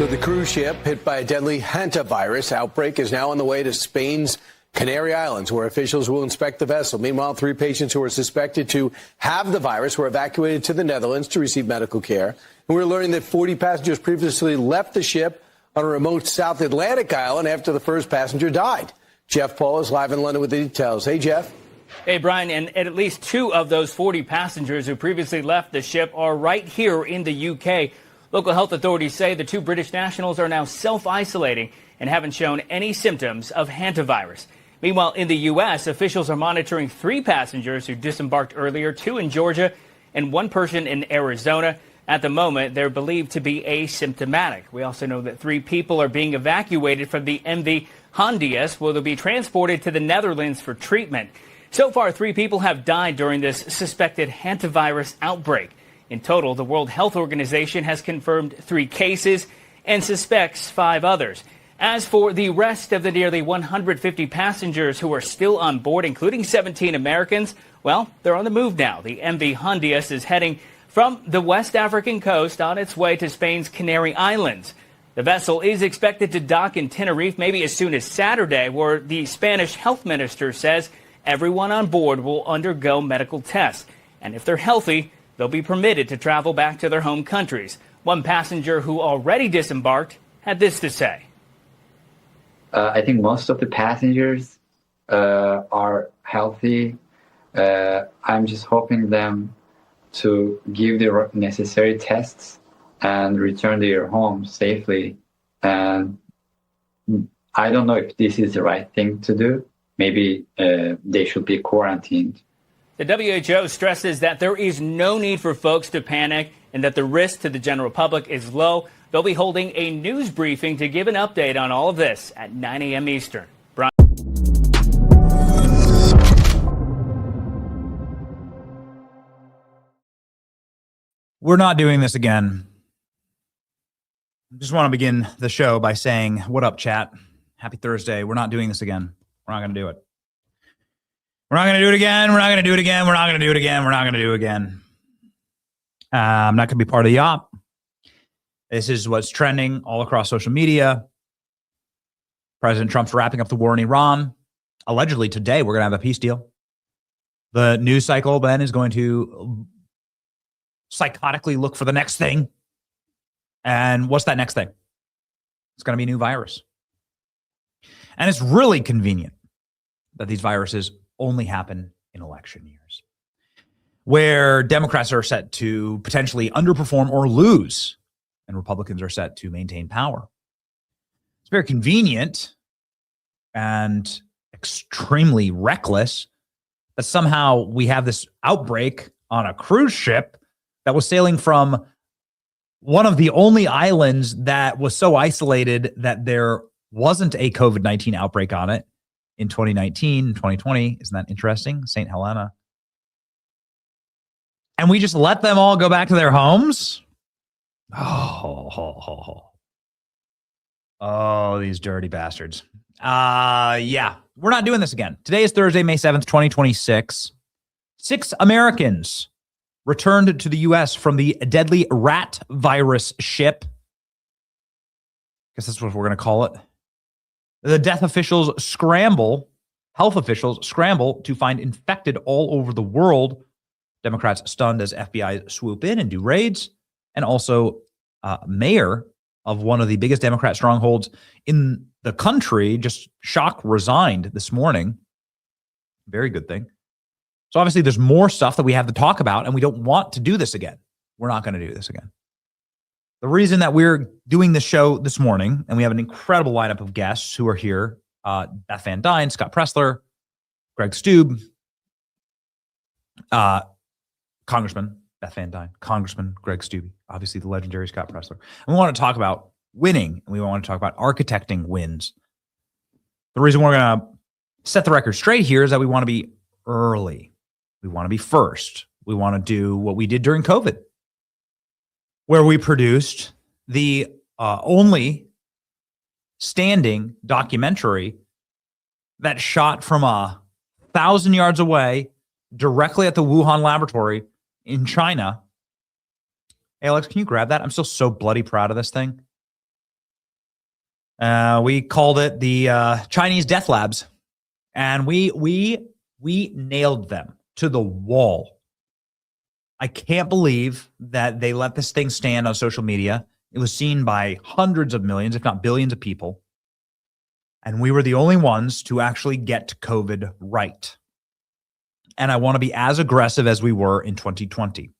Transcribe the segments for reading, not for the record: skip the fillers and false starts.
So the cruise ship hit by a deadly Hantavirus outbreak is now on the way to Spain's Canary Islands, where officials will inspect the vessel. Meanwhile, 3 patients who are suspected to have the virus were evacuated to the Netherlands to receive medical care. And we're learning that 40 passengers previously left the ship on a remote South Atlantic island after the first passenger died. Jeff Paul is live in London with the details. Hey, Jeff. Hey, Brian, and at least 2 of those 40 passengers who previously left the ship are right here in the UK. Local health authorities say the 2 British nationals are now self-isolating and haven't shown any symptoms of hantavirus. Meanwhile, in the U.S., officials are monitoring 3 passengers who disembarked earlier, 2 in Georgia and 1 person in Arizona. At the moment, they're believed to be asymptomatic. We also know that 3 people are being evacuated from the MV Hantavirus, where they'll be transported to the Netherlands for treatment. So far, 3 people have died during this suspected hantavirus outbreak. In total, the World Health Organization has confirmed 3 cases and suspects 5 others. As for the rest of the nearly 150 passengers who are still on board, including 17 Americans, well, they're on the move now. The MV Hantavirus is heading from the West African coast on its way to Spain's Canary Islands. The vessel is expected to dock in Tenerife maybe as soon as Saturday, where the Spanish health minister says everyone on board will undergo medical tests. And if they're healthy, they'll be permitted to travel back to their home countries. One passenger who already disembarked had this to say. I think most of the passengers are healthy. I'm just hoping them to give the necessary tests and return to their home safely. And I don't know if this is the right thing to do. Maybe they should be quarantined. The WHO stresses that there is no need for folks to panic and that the risk to the general public is low. They'll be holding a news briefing to give an update on all of this at 9 a.m. Eastern. Brian. We're not doing this again. I just want to begin the show by saying, what up, chat? Happy Thursday. We're not doing this again. We're not going to do it. We're not going to do it again. We're not going to do it again. We're not going to do it again. We're not going to do it again. I'm not going to be part of the op. This is what's trending all across social media. President Trump's wrapping up the war in Iran. Allegedly today, we're going to have a peace deal. The news cycle then is going to psychotically look for the next thing. And what's that next thing? It's going to be a new virus. And it's really convenient that these viruses only happen in election years, where Democrats are set to potentially underperform or lose, and Republicans are set to maintain power. It's very convenient and extremely reckless that somehow we have this outbreak on a cruise ship that was sailing from one of the only islands that was so isolated that there wasn't a COVID-19 outbreak on it in 2019, 2020. Isn't that interesting? St. Helena. And we just let them all go back to their homes? Oh, these dirty bastards. Yeah, we're not doing this again. Today is Thursday, May 7th, 2026. 6 Americans returned to the U.S. from the deadly rat virus ship. I guess that's what we're going to call it. The health officials scramble to find infected all over the world. Democrats stunned as FBI swoop in and do raids. And also mayor of one of the biggest Democrat strongholds in the country just resigned this morning. Very good thing. So obviously there's more stuff that we have to talk about, and we don't want to do this again. We're not going to do this again. The reason that we're doing this show this morning, and we have an incredible lineup of guests who are here, Beth Van Duyne, Scott Presler, Greg Steube, Congressman Beth Van Duyne, Congressman Greg Steube, obviously the legendary Scott Presler. And we want to talk about winning, and we want to talk about architecting wins. The reason we're going to set the record straight here is that we want to be early. We want to be first. We want to do what we did during COVID, where we produced the only standing documentary that shot from 1,000 yards away directly at the Wuhan laboratory in China. Hey, Alex, can you grab that? I'm still so bloody proud of this thing. We called it the Chinese death labs, and we nailed them to the wall. I can't believe that they let this thing stand on social media. It was seen by hundreds of millions, if not billions of people. And we were the only ones to actually get COVID right. And I want to be as aggressive as we were in 2020.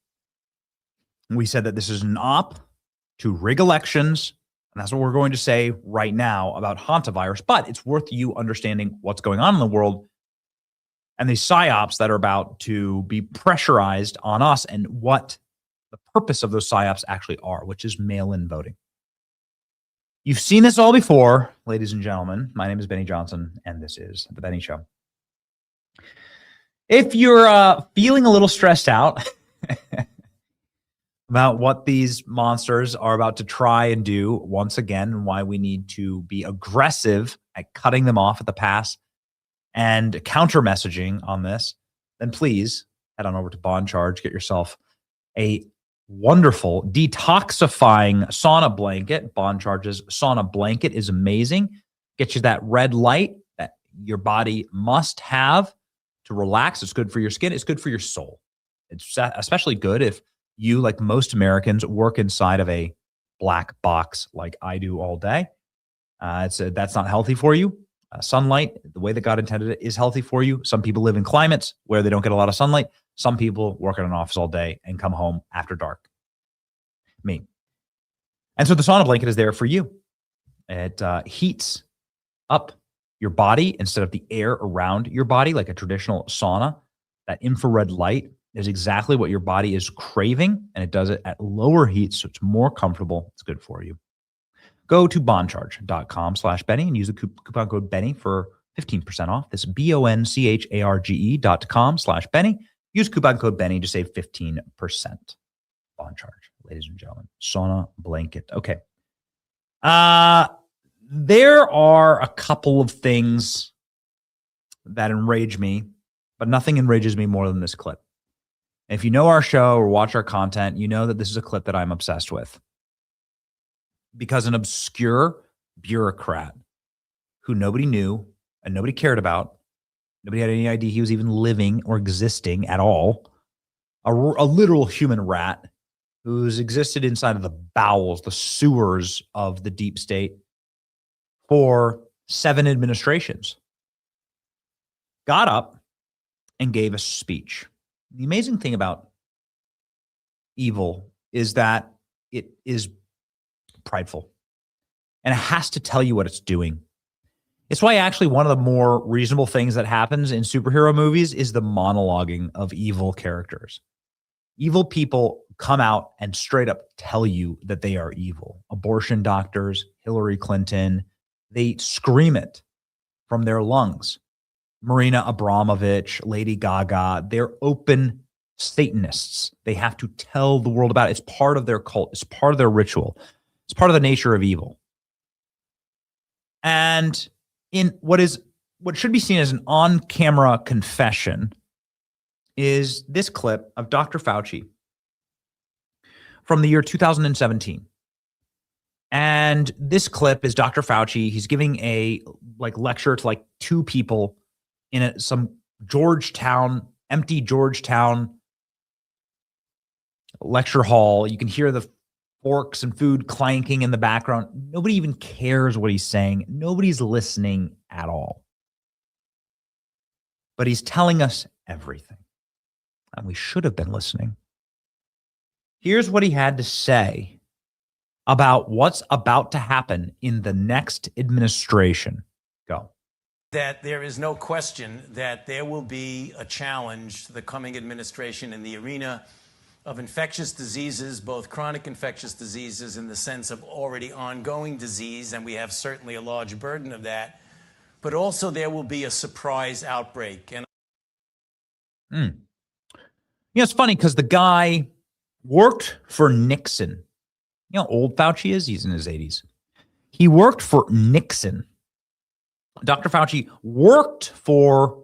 We said that this is an op to rig elections. And that's what we're going to say right now about Hantavirus. But it's worth you understanding what's going on in the world and the psyops that are about to be pressurized on us and what the purpose of those psyops actually are, which is mail-in voting. You've seen this all before, ladies and gentlemen. My name is Benny Johnson, and this is The Benny Show. If you're feeling a little stressed out about what these monsters are about to try and do once again, and why we need to be aggressive at cutting them off at the pass and counter messaging on this, then please head on over to Bond Charge, get yourself a wonderful detoxifying sauna blanket. Bond Charge's sauna blanket is amazing. Get you that red light that your body must have to relax. It's good for your skin. It's good for your soul. It's especially good if you, like most Americans, work inside of a black box like I do all day. That's not healthy for you. Sunlight, the way that God intended it, is healthy for you. Some people live in climates where they don't get a lot of sunlight. Some people work in an office all day and come home after dark. Me. And so the sauna blanket is there for you. It heats up your body instead of the air around your body like a traditional sauna. That infrared light is exactly what your body is craving, and it does it at lower heat, so it's more comfortable. It's good for you. Go to bondcharge.com/Benny and use the coupon code Benny for 15% off. This is BONCHARGE.com/Benny. Use coupon code Benny to save 15%. Bond Charge, ladies and gentlemen. Sauna blanket. Okay. There are a couple of things that enrage me, but nothing enrages me more than this clip. If you know our show or watch our content, you know that this is a clip that I'm obsessed with. Because an obscure bureaucrat who nobody knew and nobody cared about, nobody had any idea he was even living or existing at all, a literal human rat who's existed inside of the bowels, the sewers of the deep state for 7 administrations, got up and gave a speech. The amazing thing about evil is that it is prideful, and it has to tell you what it's doing. It's why actually one of the more reasonable things that happens in superhero movies is the monologuing of evil characters. Evil people come out and straight up tell you that they are evil. Abortion doctors, Hillary Clinton, they scream it from their lungs. Marina Abramovich, Lady Gaga, they're open Satanists. They have to tell the world about it. It's part of their cult. It's part of their ritual. It's part of the nature of evil. And in what should be seen as an on-camera confession is this clip of Dr. Fauci from the year 2017. And this clip is Dr. Fauci. He's giving a lecture to 2 people in some empty Georgetown lecture hall. You can hear the forks and food clanking in the background. Nobody even cares what he's saying. Nobody's listening at all. But he's telling us everything. And we should have been listening. Here's what he had to say about what's about to happen in the next administration. Go. That there is no question that there will be a challenge to the coming administration in the arena of infectious diseases, both chronic infectious diseases in the sense of already ongoing disease, and we have certainly a large burden of that, but also there will be a surprise outbreak. And it's funny because the guy worked for Nixon. You know how old Fauci is? He's in his 80s. He worked for Nixon. Dr. Fauci worked for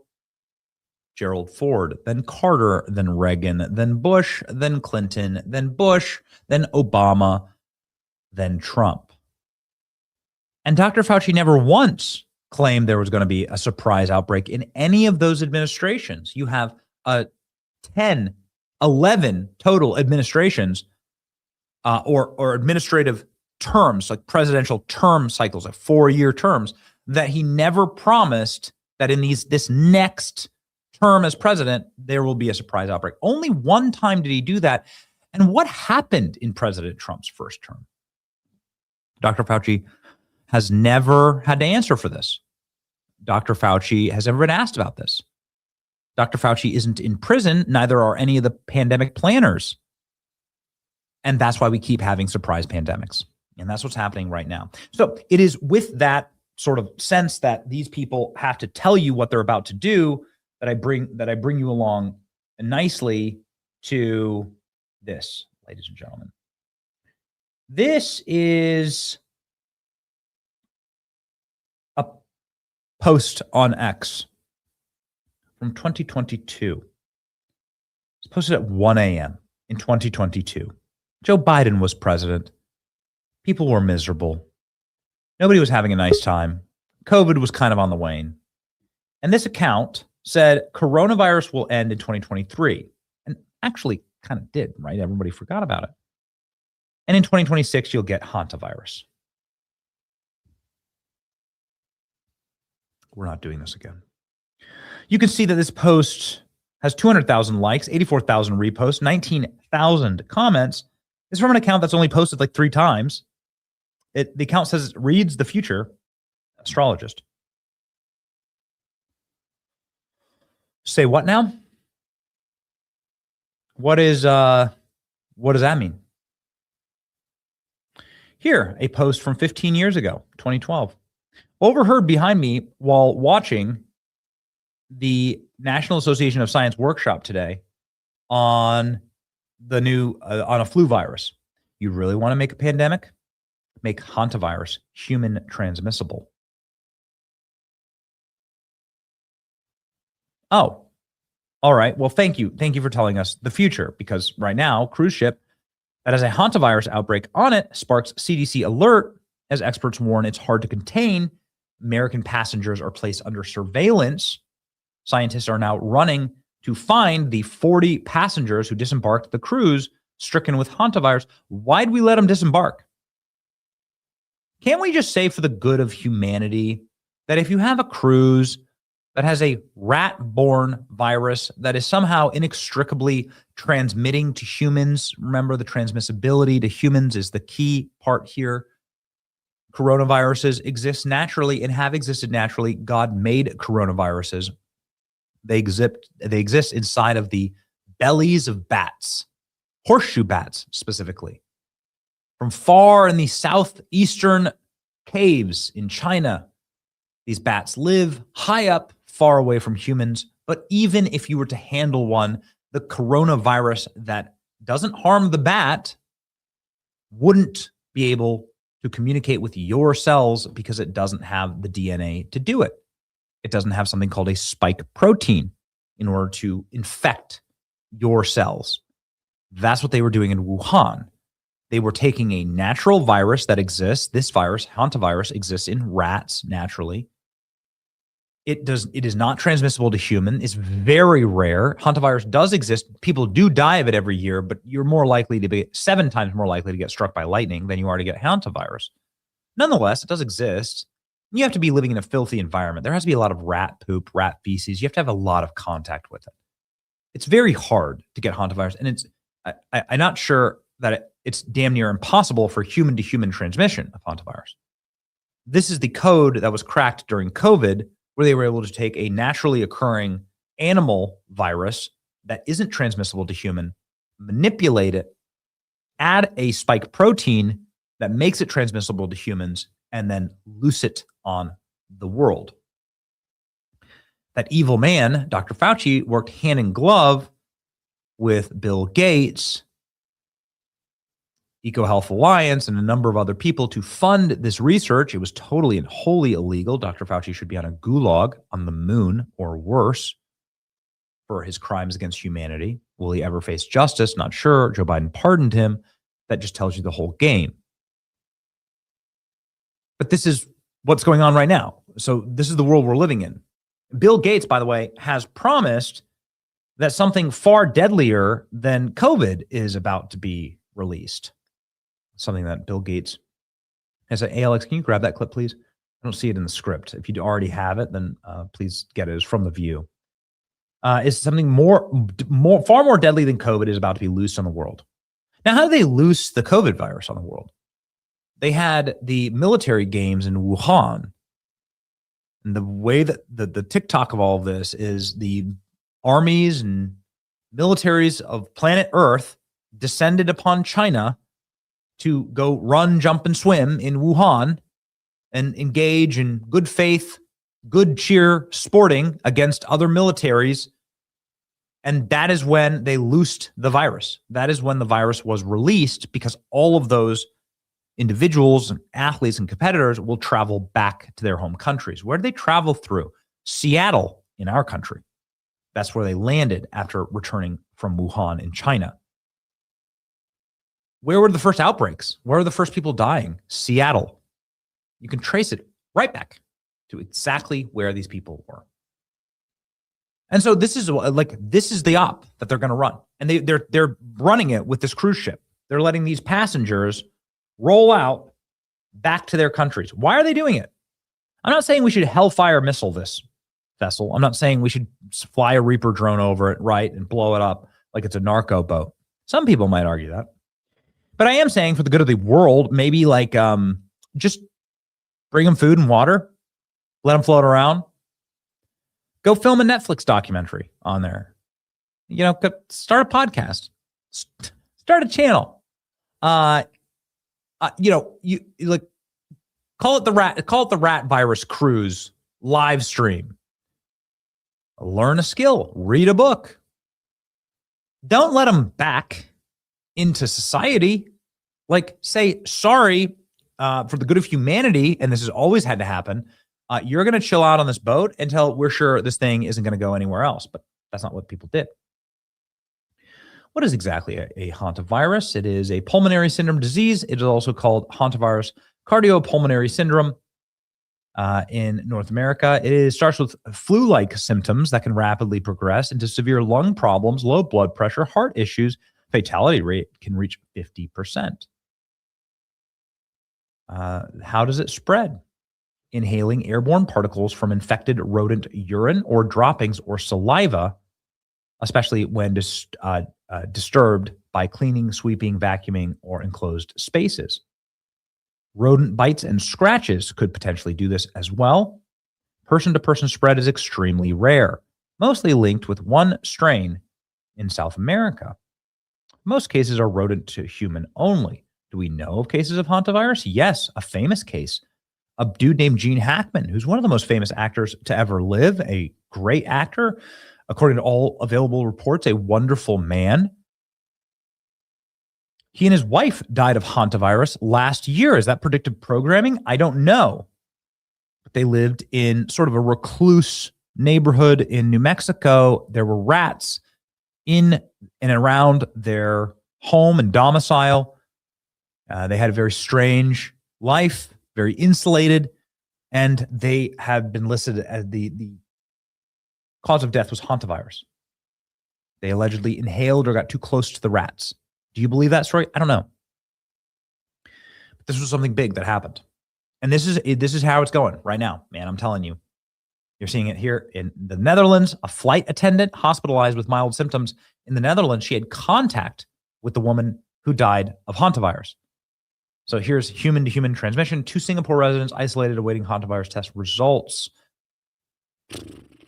Gerald Ford, then Carter, then Reagan, then Bush, then Clinton, then Bush, then Obama, then Trump. And Dr. Fauci never once claimed there was going to be a surprise outbreak in any of those administrations. You have 10, 11 total administrations or administrative terms, like presidential term cycles, like 4-year terms, that he never promised that in this next term as president, there will be a surprise outbreak. Only one time did he do that. And what happened in President Trump's first term? Dr. Fauci has never had to answer for this. Dr. Fauci has never been asked about this. Dr. Fauci isn't in prison. Neither are any of the pandemic planners. And that's why we keep having surprise pandemics. And that's what's happening right now. So it is with that sort of sense that these people have to tell you what they're about to do that I bring you along nicely to this, ladies and gentlemen. This is a post on X from 2022. It's posted at 1 a.m. in 2022. Joe Biden was president. People were miserable. Nobody was having a nice time. COVID was kind of on the wane. And this account said coronavirus will end in 2023. And actually kind of did, right? Everybody forgot about it. And in 2026, you'll get Hantavirus. We're not doing this again. You can see that this post has 200,000 likes, 84,000 reposts, 19,000 comments. It's from an account that's only posted like 3 times. The account says it reads the future astrologist. Say what now? What does that mean? Here, a post from 15 years ago, 2012. Overheard behind me while watching the National Association of Science workshop today on the new on a flu virus. You really want to make a pandemic? Make Hantavirus human transmissible. Oh, all right. Well, thank you. Thank you for telling us the future, because right now, cruise ship that has a Hantavirus outbreak on it sparks CDC alert as experts warn it's hard to contain. American passengers are placed under surveillance. Scientists are now running to find the 40 passengers who disembarked the cruise stricken with Hantavirus. Why'd we let them disembark? Can't we just say, for the good of humanity, that if you have a cruise that has a rat-borne virus that is somehow inextricably transmitting to humans, remember the transmissibility to humans is the key part here. Coronaviruses exist naturally and have existed naturally. God made coronaviruses. They exist inside of the bellies of bats, horseshoe bats specifically. From far in the southeastern caves in China, these bats live high up, far away from humans. But even if you were to handle one, the coronavirus that doesn't harm the bat wouldn't be able to communicate with your cells because it doesn't have the DNA to do it. It doesn't have something called a spike protein in order to infect your cells. That's what they were doing in Wuhan. They were taking a natural virus that exists. This virus, Hantavirus, exists in rats naturally. It is not transmissible to human. It's very rare. Hantavirus does exist. People do die of it every year, but you're more likely to be 7 times more likely to get struck by lightning than you are to get Hantavirus. Nonetheless, it does exist. You have to be living in a filthy environment. There has to be a lot of rat poop, rat feces. You have to have a lot of contact with it. It's very hard to get Hantavirus, and I'm not sure that it's damn near impossible for human-to-human transmission of Hantavirus. This is the code that was cracked during COVID, where they were able to take a naturally occurring animal virus that isn't transmissible to human, manipulate it, add a spike protein that makes it transmissible to humans, and then loose it on the world. That evil man, Dr. Fauci, worked hand in glove with Bill Gates, EcoHealth Alliance, and a number of other people to fund this research. It was totally and wholly illegal. Dr. Fauci should be on a gulag on the moon or worse for his crimes against humanity. Will he ever face justice? Not sure. Joe Biden pardoned him. That just tells you the whole game. But this is what's going on right now. So this is the world we're living in. Bill Gates, by the way, has promised that something far deadlier than COVID is about to be released. Something that Bill Gates has said. Hey, Alex, can you grab that clip, please? I don't see it in the script. If you already have it, then please get it. It's from The View. Is something far more deadly than COVID is about to be loosed on the world. Now, how do they loose the COVID virus on the world? They had the military games in Wuhan. And the way that the TikTok of all of this is the armies and militaries of planet Earth descended upon China to go run, jump, and swim in Wuhan and engage in good faith, good cheer sporting against other militaries. And that is when they loosed the virus. That is when the virus was released, because all of those individuals and athletes and competitors will travel back to their home countries. Where did they travel through? Seattle in our country. That's where they landed after returning from Wuhan in China. Where were the first outbreaks? Where were the first people dying? Seattle. You can trace it right back to exactly where these people were. And so this is the op that they're going to run. And they're running it with this cruise ship. They're letting these passengers roll out back to their countries. Why are they doing it? I'm not saying we should hellfire missile this vessel. I'm not saying we should fly a Reaper drone over it, right, and blow it up like it's a narco boat. Some people might argue that. But I am saying for the good of the world, maybe like just bring them food and water, let them float around. Go film a Netflix documentary on there. You know, start a podcast, start a channel. You like call it the rat virus cruise live stream. Learn a skill, read a book. Don't let them back into society. Like, say sorry for the good of humanity, and this has always had to happen. You're going to chill out on this boat until we're sure this thing isn't going to go anywhere else. But that's not what people did. What is exactly a hantavirus? It is a pulmonary syndrome disease. It is also called hantavirus cardiopulmonary syndrome in North America. It starts with flu-like symptoms that can rapidly progress into severe lung problems, low blood pressure, heart issues. Fatality rate can reach 50%. How does it spread? Inhaling airborne particles from infected rodent urine or droppings or saliva, especially when disturbed by cleaning, sweeping, vacuuming, or enclosed spaces. Rodent bites and scratches could potentially do this as well. Person-to-person spread is extremely rare, mostly linked with one strain in South America. Most cases are rodent to human only. Do we know of cases of hantavirus? Yes, a famous case. A dude named Gene Hackman, who's one of the most famous actors to ever live, a great actor, according to all available reports, a wonderful man. He and his wife died of hantavirus last year. Is that predictive programming? I don't know. But they lived in sort of a recluse neighborhood in New Mexico. There were rats in and around their home and domicile. They had a very strange life, very insulated, and they have been listed as the cause of death was hantavirus. They allegedly inhaled or got too close to the rats. Do you believe that story? I don't know. But this was something big that happened. And this is how it's going right now, man. I'm telling you. You're seeing it here in the Netherlands. A flight attendant hospitalized with mild symptoms in the Netherlands. She had contact with the woman who died of hantavirus. So here's human-to-human transmission. 2 Singapore residents isolated awaiting hantavirus test results.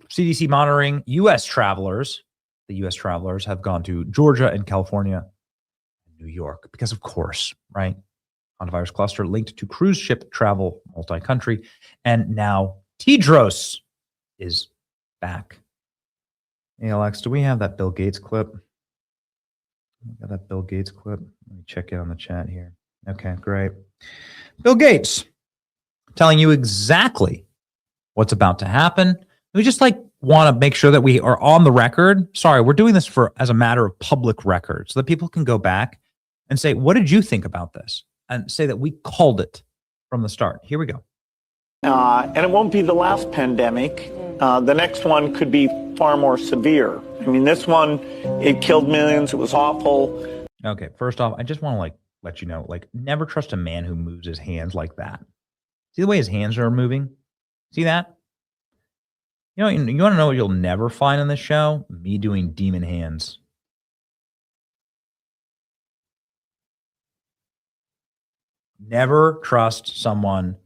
CDC monitoring U.S. travelers. The U.S. travelers have gone to Georgia and California and New York because, of course, right? Hantavirus cluster linked to cruise ship travel, multi-country. And now Tedros is back. Hey, Alex, do we have that Bill Gates clip? We got that Bill Gates clip. Let me check it on the chat here. Okay, great. Bill Gates telling you exactly what's about to happen. We just want to make sure that we are on the record. Sorry, we're doing this as a matter of public record so that people can go back and say, what did you think about this? And say that we called it from the start. Here we go. And it won't be the last pandemic. The next one could be far more severe. I mean, this one, it killed millions. It was awful. Okay, first off, I just want to let you know, never trust a man who moves his hands like that. See the way his hands are moving? See that? You want to know what you'll never find on this show? Me doing demon hands. Never trust someone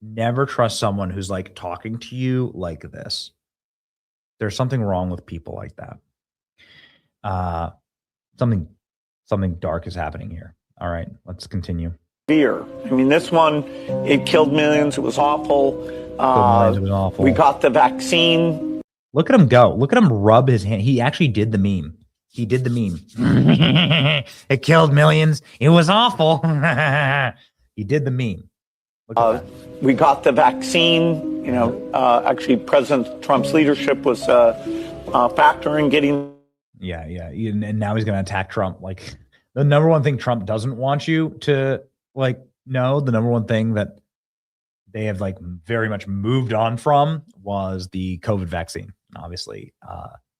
who's talking to you like this. There's something wrong with people like that. Something dark is happening here. All right, let's continue. Fear. I mean, this one, it killed millions. It was awful. We got the vaccine. Look at him go. Look at him rub his hand. He actually did the meme. He did the meme. It killed millions. It was awful. He did the meme. Look at that. We got the vaccine. Actually, President Trump's leadership was a factor in getting. Yeah. And now he's going to attack Trump. The number one thing Trump doesn't want you to know, the number one thing that they have very much moved on from was the COVID vaccine. And obviously,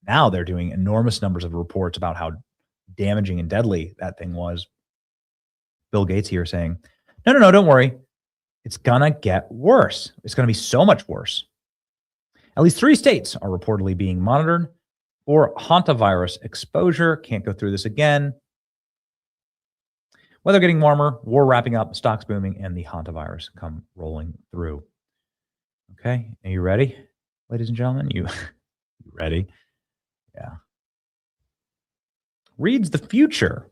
now they're doing enormous numbers of reports about how damaging and deadly that thing was. Bill Gates here saying, no, don't worry. It's going to get worse. It's going to be so much worse. At least 3 states are reportedly being monitored for Hantavirus exposure. Can't go through this again. Weather getting warmer, war wrapping up, stocks booming, and the Hantavirus come rolling through. Okay, are you ready, ladies and gentlemen? You ready? Yeah. Reads the Future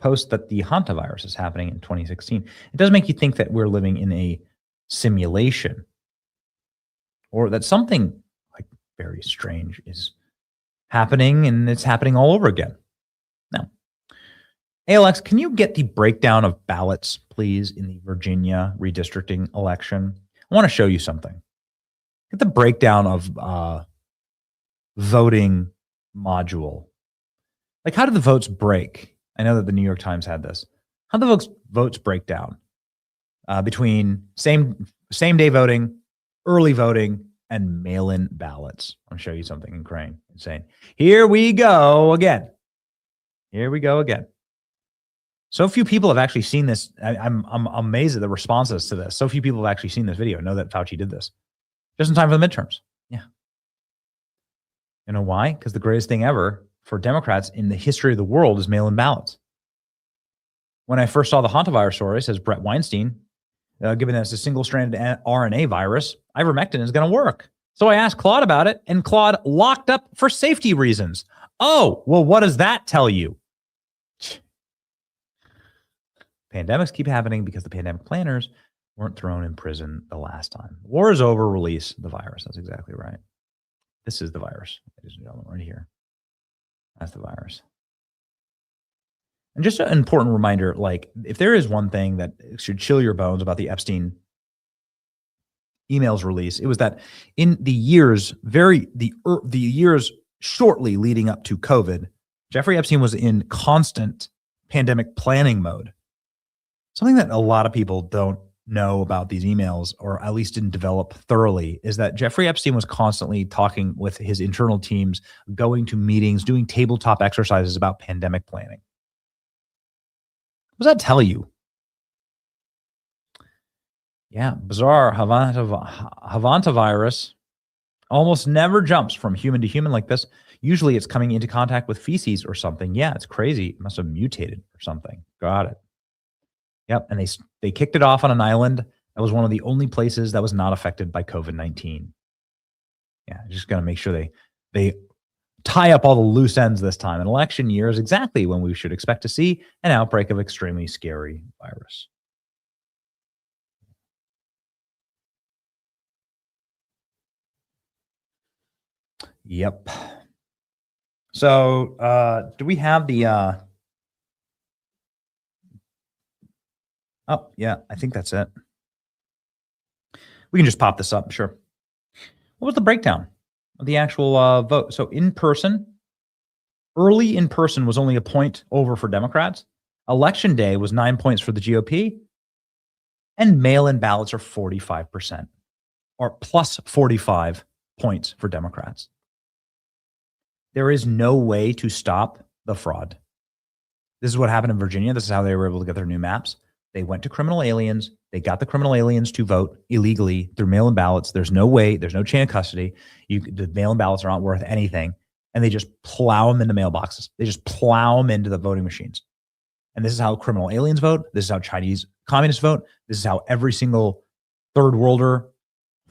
post that the Hantavirus is happening in 2016. It does make you think that we're living in a simulation, or that something very strange is happening, and it's happening all over again. Now, ALX, can you get the breakdown of ballots, please, in the Virginia redistricting election? I want to show you something. Get the breakdown of voting module. How did the votes break? I know that the New York Times had this. How did the votes break down between same day voting, early voting, and mail-in ballots? I want to show you something insane. Here we go again. So few people have actually seen this. I'm amazed at the responses to this. So few people have actually seen this video. Know that Fauci did this just in time for the midterms. Yeah. You know why? Because the greatest thing ever for Democrats in the history of the world is mail-in ballots. When I first saw the Hantavirus story, says Brett Weinstein, given that it's a single-stranded RNA virus, ivermectin is going to work. So I asked Claude about it, and Claude locked up for safety reasons. Oh, well, what does that tell you? Pandemics keep happening because the pandemic planners weren't thrown in prison the last time. War is over, release the virus. That's exactly right. This is the virus, ladies and gentlemen, right here. That's the virus. And just an important reminder, if there is one thing that should chill your bones about the Epstein emails release, it was that in the years, the years shortly leading up to COVID, Jeffrey Epstein was in constant pandemic planning mode. Something that a lot of people don't know about these emails, or at least didn't develop thoroughly, is that Jeffrey Epstein was constantly talking with his internal teams, going to meetings, doing tabletop exercises about pandemic planning. What does that tell you? Yeah, bizarre. Hantavirus almost never jumps from human to human like this. Usually it's coming into contact with feces or something. Yeah, it's crazy. It must have mutated or something. Got it. Yep, and they kicked it off on an island that was one of the only places that was not affected by COVID-19. Yeah, just going to make sure they tie up all the loose ends this time. An election year is exactly when we should expect to see an outbreak of extremely scary virus. Yep. So do we have the... Oh, yeah, I think that's it. We can just pop this up, sure. What was the breakdown of the actual vote? So early in person was only a point over for Democrats. Election day was 9 points for the GOP. And mail-in ballots are 45%, or plus 45 points for Democrats. There is no way to stop the fraud. This is what happened in Virginia. This is how they were able to get their new maps. They went to criminal aliens. They got the criminal aliens to vote illegally through mail-in ballots. There's no way. There's no chain of custody. The mail-in ballots are not worth anything. And they just plow them into mailboxes. They just plow them into the voting machines. And this is how criminal aliens vote. This is how Chinese communists vote. This is how every single third worlder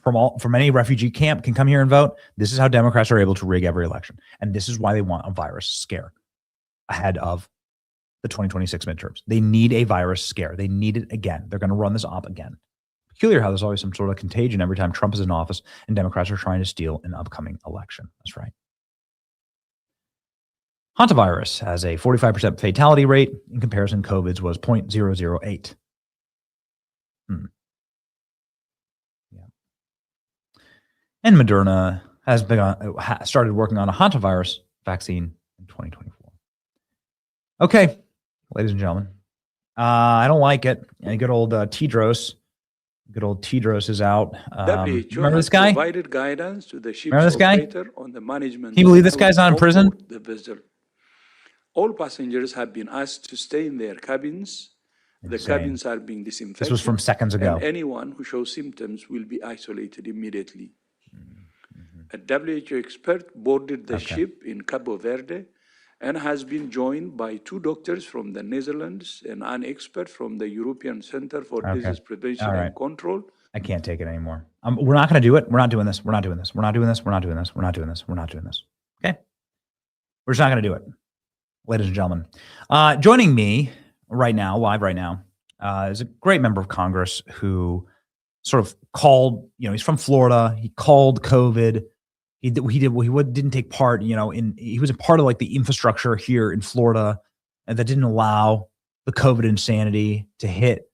from any refugee camp can come here and vote. This is how Democrats are able to rig every election. And this is why they want a virus scare ahead of the 2026 midterms. They need a virus scare. They need it again. They're going to run this op again. Peculiar how there's always some sort of contagion every time Trump is in office and Democrats are trying to steal an upcoming election. That's right. Hantavirus has a 45% fatality rate. In comparison, COVID's was 0.008. Yeah. And Moderna has started working on a hantavirus vaccine in 2024. Okay, ladies and gentlemen, I don't like it. And good old Tedros is out. Remember this guy? Provided guidance to the ship's Remember this guy? operator on the management. Can you believe this guy's not in prison? The vessel. All passengers have been asked to stay in their cabins. The Insane. cabins are being disinfected. This was from seconds ago. And anyone who shows symptoms will be isolated immediately. A WHO expert boarded the ship in Cabo Verde and has been joined by 2 doctors from the Netherlands and an expert from the European Center for Disease Prevention and Control. I can't take it anymore. We're not going to do it. We're not doing this. We're not doing this. We're not doing this. We're not doing this. We're not doing this. We're not doing this. Okay? We're just not going to do it. Ladies and gentlemen, joining me right now, live right now, is a great member of Congress who sort of called, he's from Florida. He called COVID. He didn't take part, he was a part of like the infrastructure here in Florida and that didn't allow the COVID insanity to hit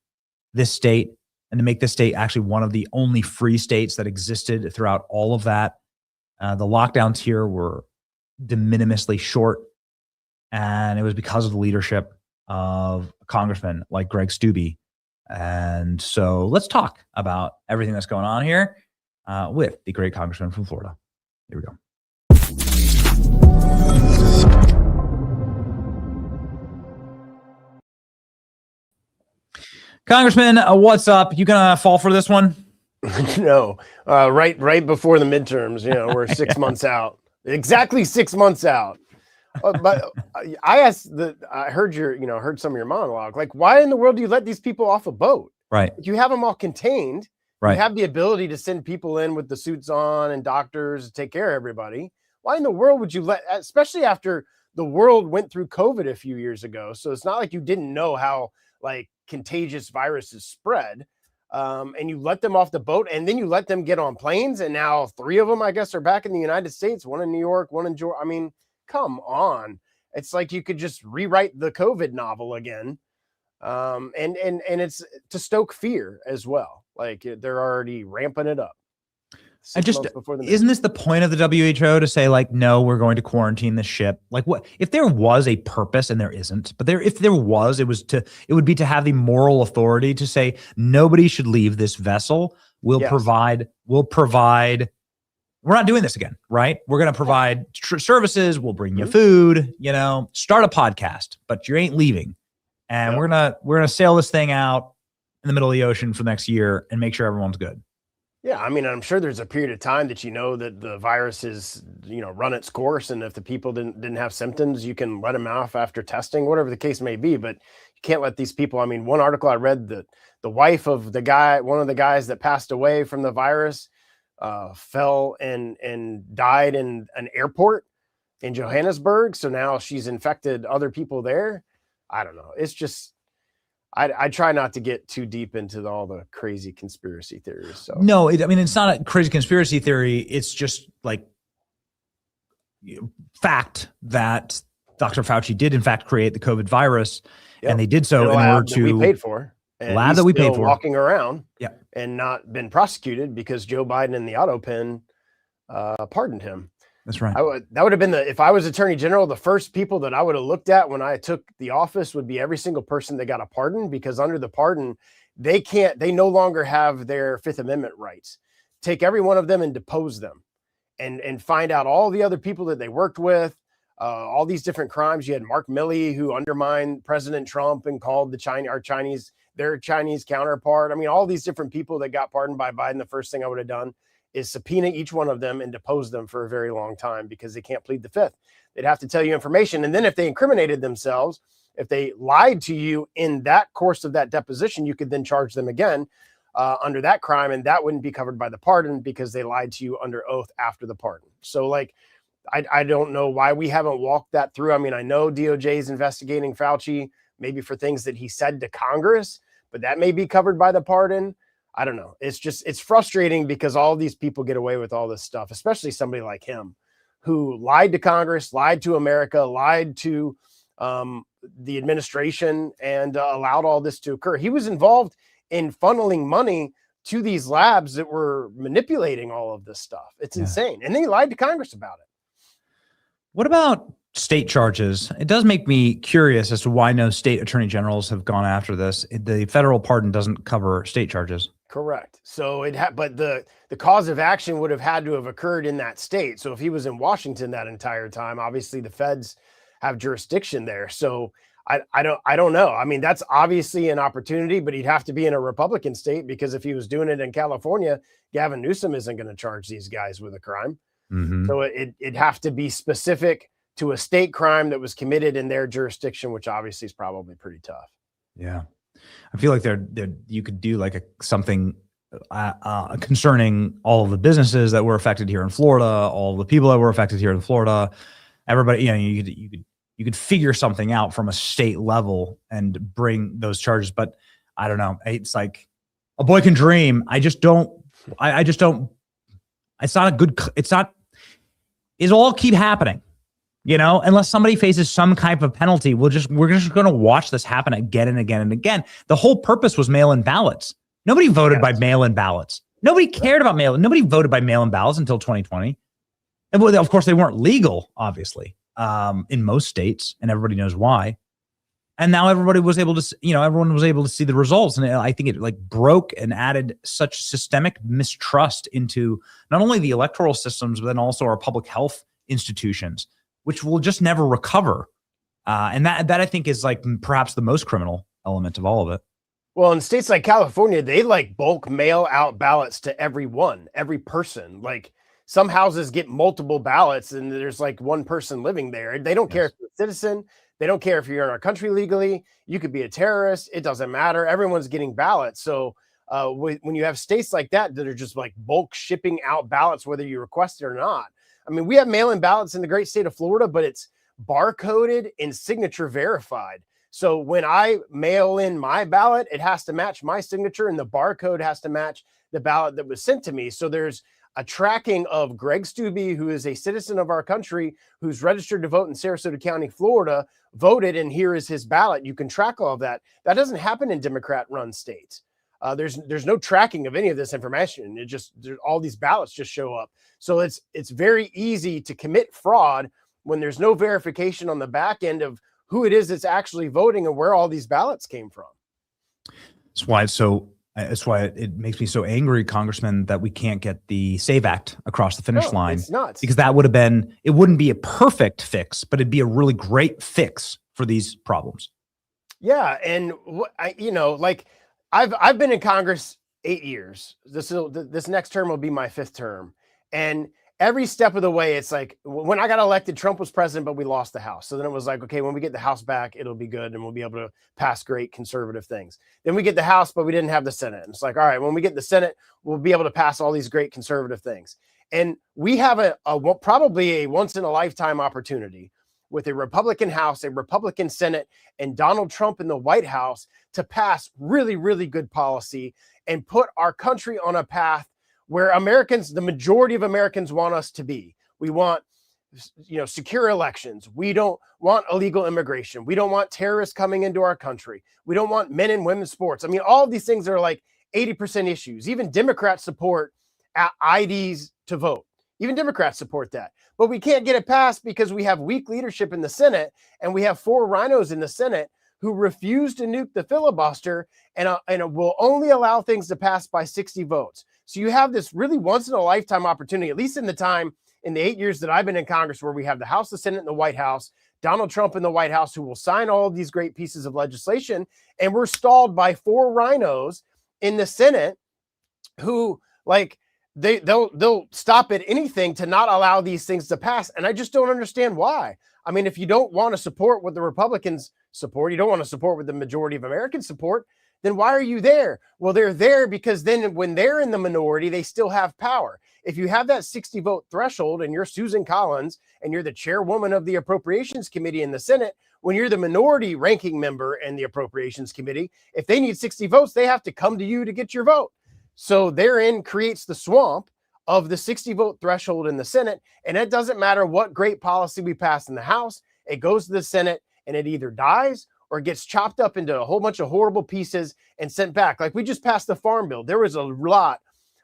this state and to make this state actually one of the only free states that existed throughout all of that. The lockdowns here were de minimisly short. And it was because of the leadership of a congressman like Greg Steube. And so let's talk about everything that's going on here with the great congressman from Florida. Here we go. Congressman, what's up? You gonna fall for this one? No, right before the midterms. We're 6 months out. Exactly 6 months out. But I heard some of your monologue. Like, why in the world do you let these people off a boat? Right. You have them all contained. Right. You have the ability to send people in with the suits on and doctors to take care of everybody. Why in the world would you especially after the world went through COVID a few years ago? So it's not like you didn't know how like contagious viruses spread. And you let them off the boat and then you let them get on planes. And now 3 of them, I guess, are back in the United States, 1 in New York, 1 in Georgia. I mean, come on. It's like you could just rewrite the COVID novel again. And it's to stoke fear as well. Like they're already ramping it up. Isn't this the point of the WHO to say like, no, we're going to quarantine the ship? Like what, if there was a purpose and there isn't, but if there was, it would be to have the moral authority to say, nobody should leave this vessel. We'll provide, we're not doing this again, right? We're going to provide services. We'll bring you food, start a podcast, but you ain't leaving. And we're going to sail this thing out in the middle of the ocean for the next year and make sure everyone's good. Yeah. I mean, I'm sure there's a period of time that that the virus has, run its course. And if the people didn't have symptoms, you can let them off after testing, whatever the case may be. But you can't let these people, I mean, one article I read that the wife of one of the guys that passed away from the virus, fell and died in an airport in Johannesburg. So now she's infected other people there. I don't know. It's just, I try not to get too deep into all the crazy conspiracy theories. So no, it's not a crazy conspiracy theory. It's just like fact that Dr. Fauci did in fact create the COVID virus, and they did so in order to we paid for. And lab that we paid for, walking around and not been prosecuted because Joe Biden in the auto pen pardoned him. That's right. That would have been if I was Attorney General, the first people that I would have looked at when I took the office would be every single person that got a pardon, because under the pardon, they no longer have their Fifth Amendment rights. Take every one of them and depose them and find out all the other people that they worked with, all these different crimes. You had Mark Milley, who undermined President Trump and called their Chinese counterpart. I mean, all these different people that got pardoned by Biden. The first thing I would have done is subpoena each one of them and depose them for a very long time, because they can't plead the Fifth. They'd have to tell you information. And then if they incriminated themselves, if they lied to you in that course of that deposition, you could then charge them again under that crime. And that wouldn't be covered by the pardon, because they lied to you under oath after the pardon. So like, I don't know why we haven't walked that through. I mean, I know DOJ is investigating Fauci, maybe for things that he said to Congress, but that may be covered by the pardon. I don't know. It's frustrating because all these people get away with all this stuff, especially somebody like him who lied to Congress, lied to America, lied to the administration, and allowed all this to occur. He was involved in funneling money to these labs that were manipulating all of this stuff. It's insane. And they lied to Congress about it. What about state charges? It does make me curious as to why no state attorney generals have gone after this. The federal pardon doesn't cover state charges. Correct. So but the cause of action would have had to have occurred in that state. So if he was in Washington that entire time, obviously the feds have jurisdiction there. So I don't know. I mean, that's obviously an opportunity, but he'd have to be in a Republican state, because if he was doing it in California, Gavin Newsom isn't going to charge these guys with a crime. Mm-hmm. So it'd have to be specific to a state crime that was committed in their jurisdiction, which obviously is probably pretty tough. Yeah. I feel like you could do like something concerning all of the businesses that were affected here in Florida, all the people that were affected here in Florida, everybody, you could figure something out from a state level and bring those charges. But I don't know. It's like a boy can dream. It'll all keep happening. Unless somebody faces some type of penalty, we're just going to watch this happen again and again and again. The whole purpose was mail-in ballots. Nobody voted by mail-in ballots. Nobody cared about mail-in. Nobody voted by mail-in ballots until 2020. And of course, they weren't legal, obviously, in most states, and everybody knows why. And now everybody was able to, everyone was able to see the results. And I think it broke and added such systemic mistrust into not only the electoral systems, but then also our public health institutions, which will just never recover. And that I think is like perhaps the most criminal element of all of it. Well, in states like California, they like bulk mail out ballots to every person. Like some houses get multiple ballots and there's like one person living there. They don't care if you're a citizen. They don't care if you're in our country legally. You could be a terrorist. It doesn't matter. Everyone's getting ballots. So when you have states like that are just like bulk shipping out ballots, whether you request it or not. I mean, we have mail-in ballots in the great state of Florida, but it's barcoded and signature verified. So when I mail in my ballot, it has to match my signature, and the barcode has to match the ballot that was sent to me. So there's a tracking of Greg Steube, who is a citizen of our country, who's registered to vote in Sarasota County, Florida, voted, and here is his ballot. You can track all of that. That doesn't happen in Democrat-run states. There's no tracking of any of this information. All these ballots just show up. So it's very easy to commit fraud when there's no verification on the back end of who it is that's actually voting and where all these ballots came from. That's why it makes me so angry, Congressman, that we can't get the SAVE Act across the finish line. It's nuts. Because it wouldn't be a perfect fix, but it'd be a really great fix for these problems. Yeah. And I've been in Congress 8 years. This next term will be my 5th term. And every step of the way, it's like when I got elected, Trump was president, but we lost the House. So then it was like, okay, when we get the House back, it'll be good and we'll be able to pass great conservative things. Then we get the House, but we didn't have the Senate. And it's like, all right, when we get the Senate, we'll be able to pass all these great conservative things. And we have probably a once in a lifetime opportunity with a Republican House, a Republican Senate, and Donald Trump in the White House to pass really, really good policy and put our country on a path where the majority of Americans want us to be. We want, secure elections. We don't want illegal immigration. We don't want terrorists coming into our country. We don't want men and women's sports. I mean, all of these things are like 80% issues. Even Democrats support IDs to vote. Even Democrats support that. But we can't get it passed because we have weak leadership in the Senate, and we have 4 rhinos in the Senate who refuse to nuke the filibuster and it will only allow things to pass by 60 votes. So you have this really once in a lifetime opportunity, at least in the 8 years that I've been in Congress, where we have the House, the Senate, and the White House, Donald Trump in the White House, who will sign all of these great pieces of legislation. And we're stalled by 4 rhinos in the Senate who, like, they'll stop at anything to not allow these things to pass. And I just don't understand why. I mean, if you don't want to support what the Republicans support, you don't want to support what the majority of Americans support, then why are you there? Well, they're there because then when they're in the minority, they still have power. If you have that 60 vote threshold and you're Susan Collins and you're the chairwoman of the Appropriations Committee in the Senate, when you're the minority ranking member in the Appropriations Committee, if they need 60 votes, they have to come to you to get your vote. So therein creates the swamp of the 60 vote threshold in the Senate. And it doesn't matter what great policy we pass in the House, it goes to the Senate and it either dies or gets chopped up into a whole bunch of horrible pieces and sent back. Like we just passed the Farm Bill. There was a lot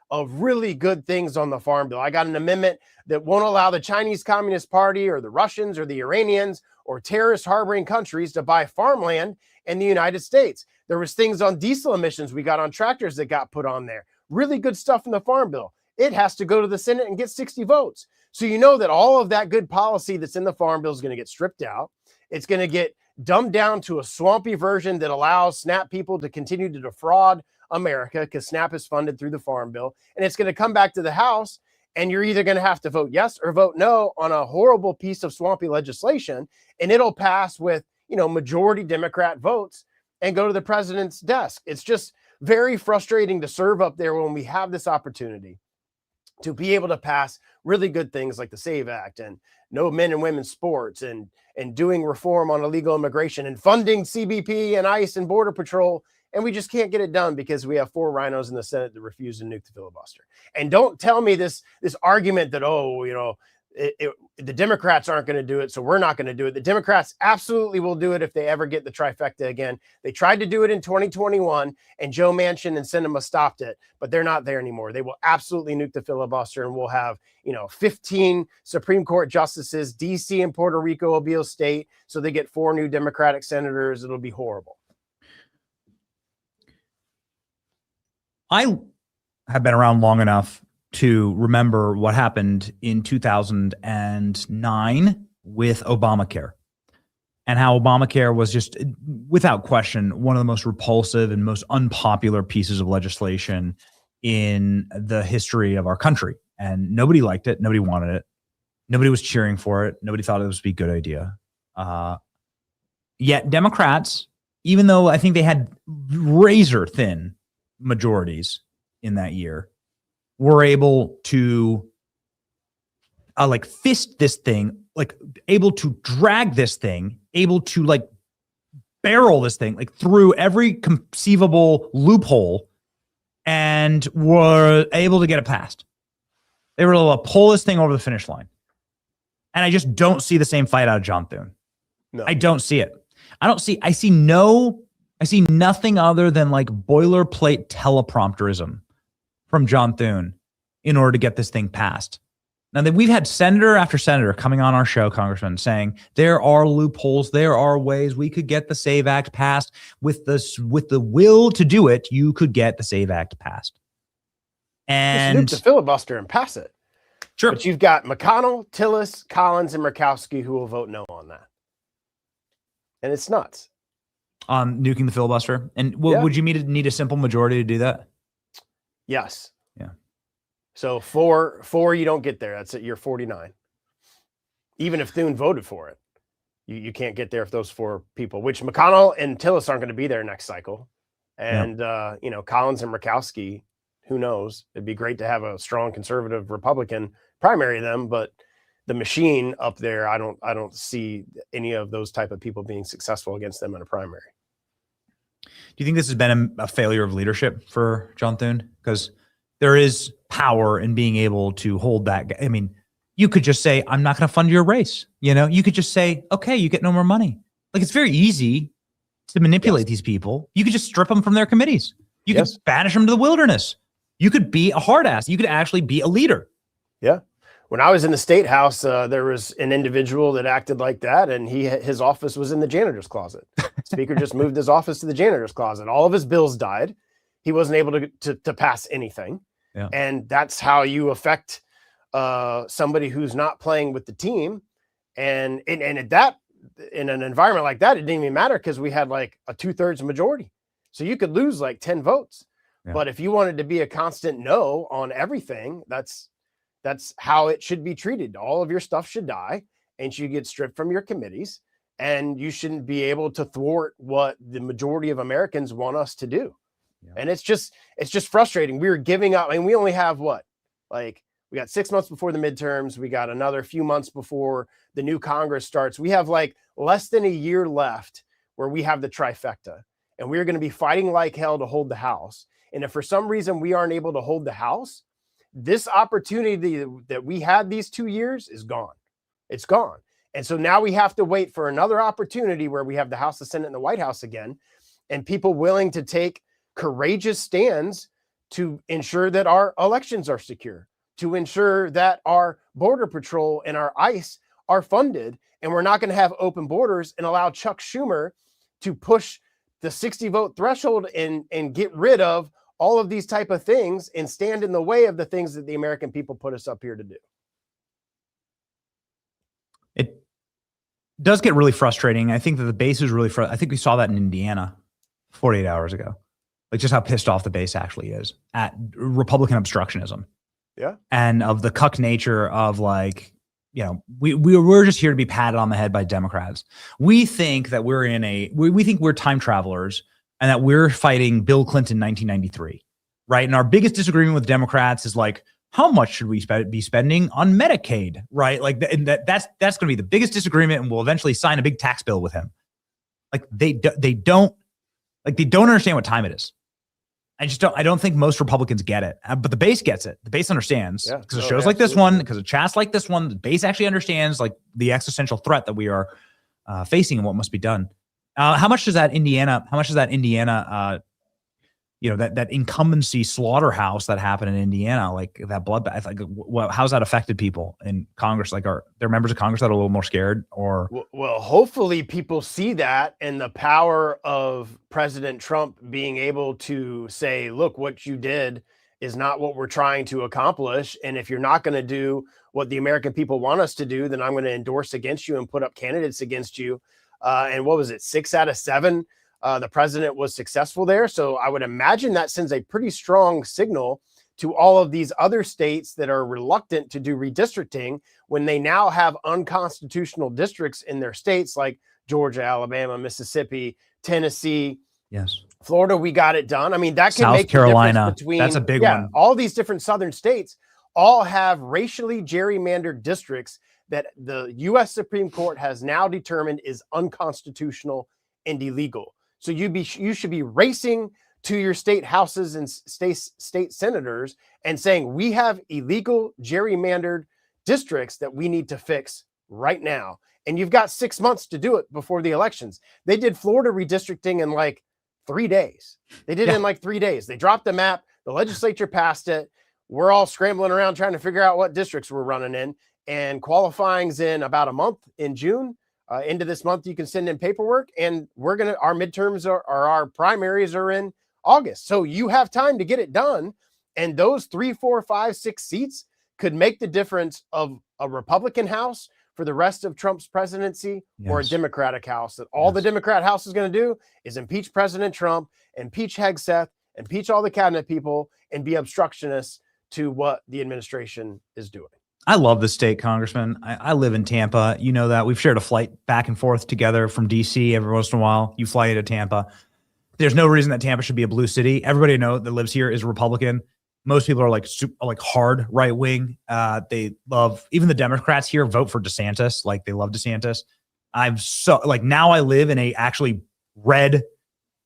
of really good things on the Farm Bill. I got an amendment that won't allow the Chinese Communist Party or the Russians or the Iranians or terrorist harboring countries to buy farmland in the United States. There was things on diesel emissions we got on tractors that got put on there. Really good stuff in the Farm Bill. It has to go to the Senate and get 60 votes. So you know that all of that good policy that's in the Farm Bill is going to get stripped out. It's going to get dumbed down to a swampy version that allows SNAP people to continue to defraud America because SNAP is funded through the Farm Bill. And it's going to come back to the House, and you're either going to have to vote yes or vote no on a horrible piece of swampy legislation, and it'll pass with, majority Democrat votes and go to the president's desk. It's just very frustrating to serve up there when we have this opportunity to be able to pass really good things like the SAVE Act and no men and women's sports and doing reform on illegal immigration and funding CBP and ICE and Border Patrol. And we just can't get it done because we have 4 rhinos in the Senate that refuse to nuke the filibuster. And don't tell me this argument that, the Democrats aren't going to do it, so we're not going to do it. The Democrats absolutely will do it if they ever get the trifecta again. They tried to do it in 2021, and Joe Manchin and Sinema stopped it, but they're not there anymore. They will absolutely nuke the filibuster, and we'll have, 15 Supreme Court justices. D.C. and Puerto Rico will be a state, so they get 4 new Democratic senators. It'll be horrible. I have been around long enough to remember what happened in 2009 with Obamacare and how Obamacare was just, without question, one of the most repulsive and most unpopular pieces of legislation in the history of our country. And nobody liked it. Nobody wanted it. Nobody was cheering for it. Nobody thought it was a good idea. Yet Democrats, even though I think they had razor thin majorities in that year, were able to fist this thing, able to drag this thing, able to barrel this thing through every conceivable loophole, and were able to get it passed. They were able to pull this thing over the finish line. And I just don't see the same fight out of John Thune. No. I don't see it. I see nothing other than boilerplate teleprompterism from John Thune in order to get this thing passed. Now that we've had senator after senator coming on our show, Congressman, saying there are loopholes, there are ways we could get the SAVE Act passed. With the will to do it, you could get the SAVE Act passed. And just nuke the filibuster and pass it. Sure. But you've got McConnell, Tillis, Collins, and Murkowski who will vote no on that. And it's nuts. On nuking the filibuster. And would you need a simple majority to do that? Yes. Yeah. So four, you don't get there. That's it. You're 49. Even if Thune voted for it, you can't get there if those 4 people, which McConnell and Tillis aren't going to be there next cycle. And, Collins and Murkowski, who knows? It'd be great to have a strong conservative Republican primary them, but the machine up there, I don't see any of those type of people being successful against them in a primary. Do you think this has been a failure of leadership for John Thune? Because there is power in being able to hold that. I mean, you could just say, I'm not going to fund your race. You could just say, okay, you get no more money. It's very easy to manipulate these people. You could just strip them from their committees. You could banish them to the wilderness. You could be a hard ass. You could actually be a leader. Yeah. when I was in the state house, there was an individual that acted like that, and his office was in the janitor's closet. Speaker just moved his office to the janitor's closet. All of his bills died. He wasn't able to pass anything. Yeah. And that's how you affect somebody who's not playing with the team. And at that, in an environment like that, it didn't even matter because we had like a 2/3 majority. So you could lose like 10 votes. Yeah. But if you wanted to be a constant no on everything, that's how it should be treated. All of your stuff should die and you get stripped from your committees, and you shouldn't be able to thwart what the majority of Americans want us to do. Yeah. And it's just frustrating. We were giving up. I mean, we only have we got 6 months before the midterms. We got another few months before the new Congress starts. We have like less than a year left where we have the trifecta, and we're going to be fighting like hell to hold the House. And if for some reason we aren't able to hold the House, this opportunity that we had these 2 years is gone. It's gone. And so now we have to wait for another opportunity where we have the House, the Senate, and the White House again, and people willing to take courageous stands to ensure that our elections are secure, to ensure that our Border Patrol and our ICE are funded, and we're not going to have open borders and allow Chuck Schumer to push the 60 vote threshold and get rid of all of these type of things and stand in the way of the things that the American people put us up here to do. It does get really frustrating. I think that the base is really I think we saw that in Indiana 48 hours ago. Like just how pissed off the base actually is at Republican obstructionism. Yeah. And of the cuck nature of like, you know, we're just here to be patted on the head by Democrats. We think that we're we think we're time travelers and that we're fighting Bill Clinton 1993, right? And our biggest disagreement with Democrats is like, how much should we be spending on Medicaid, right? Like that's going to be the biggest disagreement, and we'll eventually sign a big tax bill with him. Like they don't understand what time it is. I don't think most Republicans get it, but the base gets it. The base understands because of shows like this one, because of chats like this one, the base actually understands like the existential threat that we are facing and what must be done. How much does that Indiana, that incumbency slaughterhouse that happened in Indiana, like that bloodbath, like how's that affected people in Congress? Like are there members of Congress that are a little more scared or? Well, hopefully people see that and the power of President Trump being able to say, look, what you did is not what we're trying to accomplish. And if you're not going to do what the American people want us to do, then I'm going to endorse against you and put up candidates against you. And what was it? 6 out of 7. The president was successful there. So I would imagine that sends a pretty strong signal to all of these other states that are reluctant to do redistricting when they now have unconstitutional districts in their states like Georgia, Alabama, Mississippi, Tennessee. Yes. Florida, we got it done. I mean, that can South make Carolina. The difference between that's a big one. All these different southern states all have racially gerrymandered districts that the U.S. Supreme Court has now determined is unconstitutional and illegal. So you should be racing to your state houses and state senators and saying, we have illegal gerrymandered districts that we need to fix right now. And you've got 6 months to do it before the elections. They did Florida redistricting in like 3 days. They did it in like 3 days. They dropped the map. The legislature passed it. We're all scrambling around trying to figure out what districts we're running in. And qualifying's in about a month in June. Into this month, you can send in paperwork, and our midterms our primaries are in August. So you have time to get it done. And those 3, 4, 5, 6 seats could make the difference of a Republican House for the rest of Trump's presidency or a Democratic House. That all the Democrat House is going to do is impeach President Trump, impeach Hegseth, impeach all the cabinet people, and be obstructionists to what the administration is doing. I love the state, Congressman. I live in Tampa. You know that. We've shared a flight back and forth together from D.C. every once in a while. You fly to Tampa. There's no reason that Tampa should be a blue city. Everybody I know that lives here is Republican. Most people are like hard right wing. They love, even the Democrats here vote for DeSantis. Like they love DeSantis. I'm so like now I live in a actually red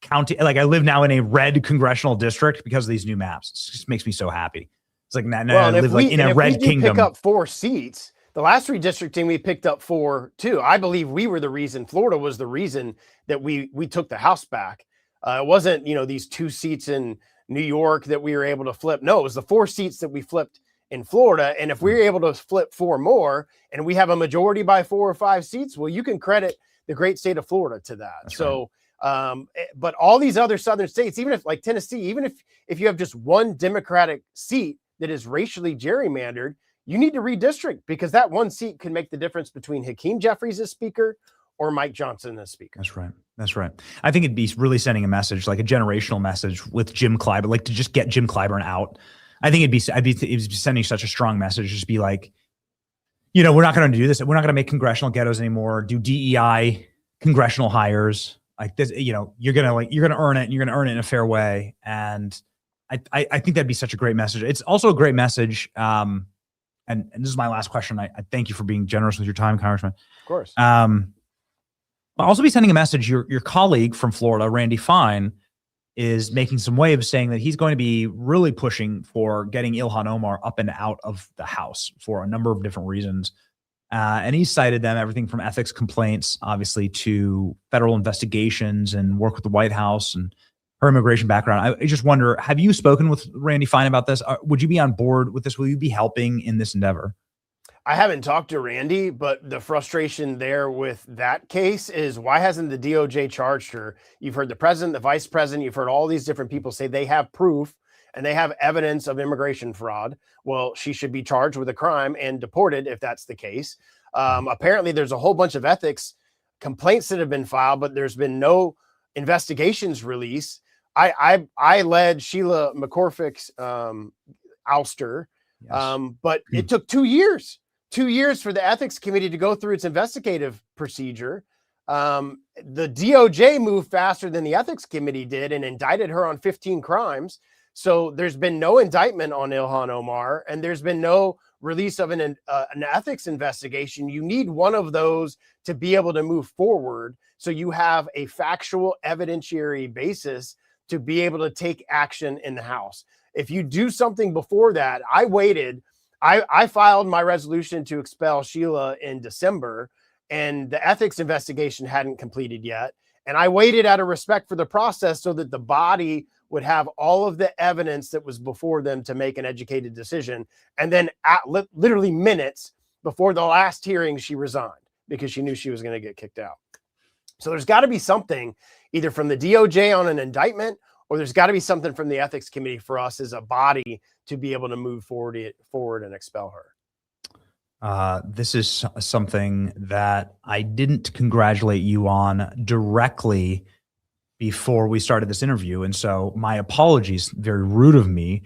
county. Like I live now in a red congressional district because of these new maps. It just makes me so happy. It's like now I live like in a red kingdom. Pick up 4 seats. The last redistricting we picked up 4 too. I believe we were the reason. Florida was the reason that we took the House back. It wasn't these 2 seats in New York that we were able to flip. No, it was the 4 seats that we flipped in Florida. And if we're able to flip 4 more and we have a majority by 4 or 5 seats, well, you can credit the great state of Florida to that. That's so, but all these other southern states, even if like Tennessee, even if you have just one Democratic seat that is racially gerrymandered, you need to redistrict, because that one seat can make the difference between Hakeem Jeffries as speaker or Mike Johnson as speaker. That's right. That's right. I think it'd be really sending a message, like a generational message with Jim Clyburn, like to just get Jim Clyburn out. I think it'd be sending such a strong message. Just be like, you know, we're not going to do this. We're not going to make congressional ghettos anymore. Do DEI congressional hires like this. You know, you're going to earn it, and you're going to earn it in a fair way. And I think that'd be such a great message. It's also a great message. And this is my last question. I thank you for being generous with your time, Congressman. Of course. I'll also be sending a message. Your colleague from Florida, Randy Fine, is making some waves, saying that he's going to be really pushing for getting Ilhan Omar up and out of the House for a number of different reasons. And he cited them, everything from ethics complaints, obviously, to federal investigations and work with the White House and her immigration background. I just wonder, have you spoken with Randy Fine about this? Would you be on board with this? Will you be helping in this endeavor? I haven't talked to Randy, but the frustration there with that case is, why hasn't the DOJ charged her? You've heard the president, the vice president, you've heard all these different people say they have proof and they have evidence of immigration fraud. Well, she should be charged with a crime and deported if that's the case. Apparently, there's a whole bunch of ethics complaints that have been filed, but there's been no investigations released. I led Sheila McCormick's ouster, yes. But it took 2 years. 2 years for the ethics committee to go through its investigative procedure. The DOJ moved faster than the ethics committee did and indicted her on 15 crimes. So there's been no indictment on Ilhan Omar, and there's been no release of an ethics investigation. You need one of those to be able to move forward, so you have a factual evidentiary basis to be able to take action in the House. If you do something before that, I waited. I filed my resolution to expel Sheila in December, and the ethics investigation hadn't completed yet. And I waited out of respect for the process so that the body would have all of the evidence that was before them to make an educated decision. And then literally minutes before the last hearing, she resigned because she knew she was going to get kicked out. So there's got to be something either from the DOJ on an indictment, or there's got to be something from the ethics committee for us as a body to be able to move forward and expel her. This is something that I didn't congratulate you on directly before we started this interview. And so my apologies, very rude of me.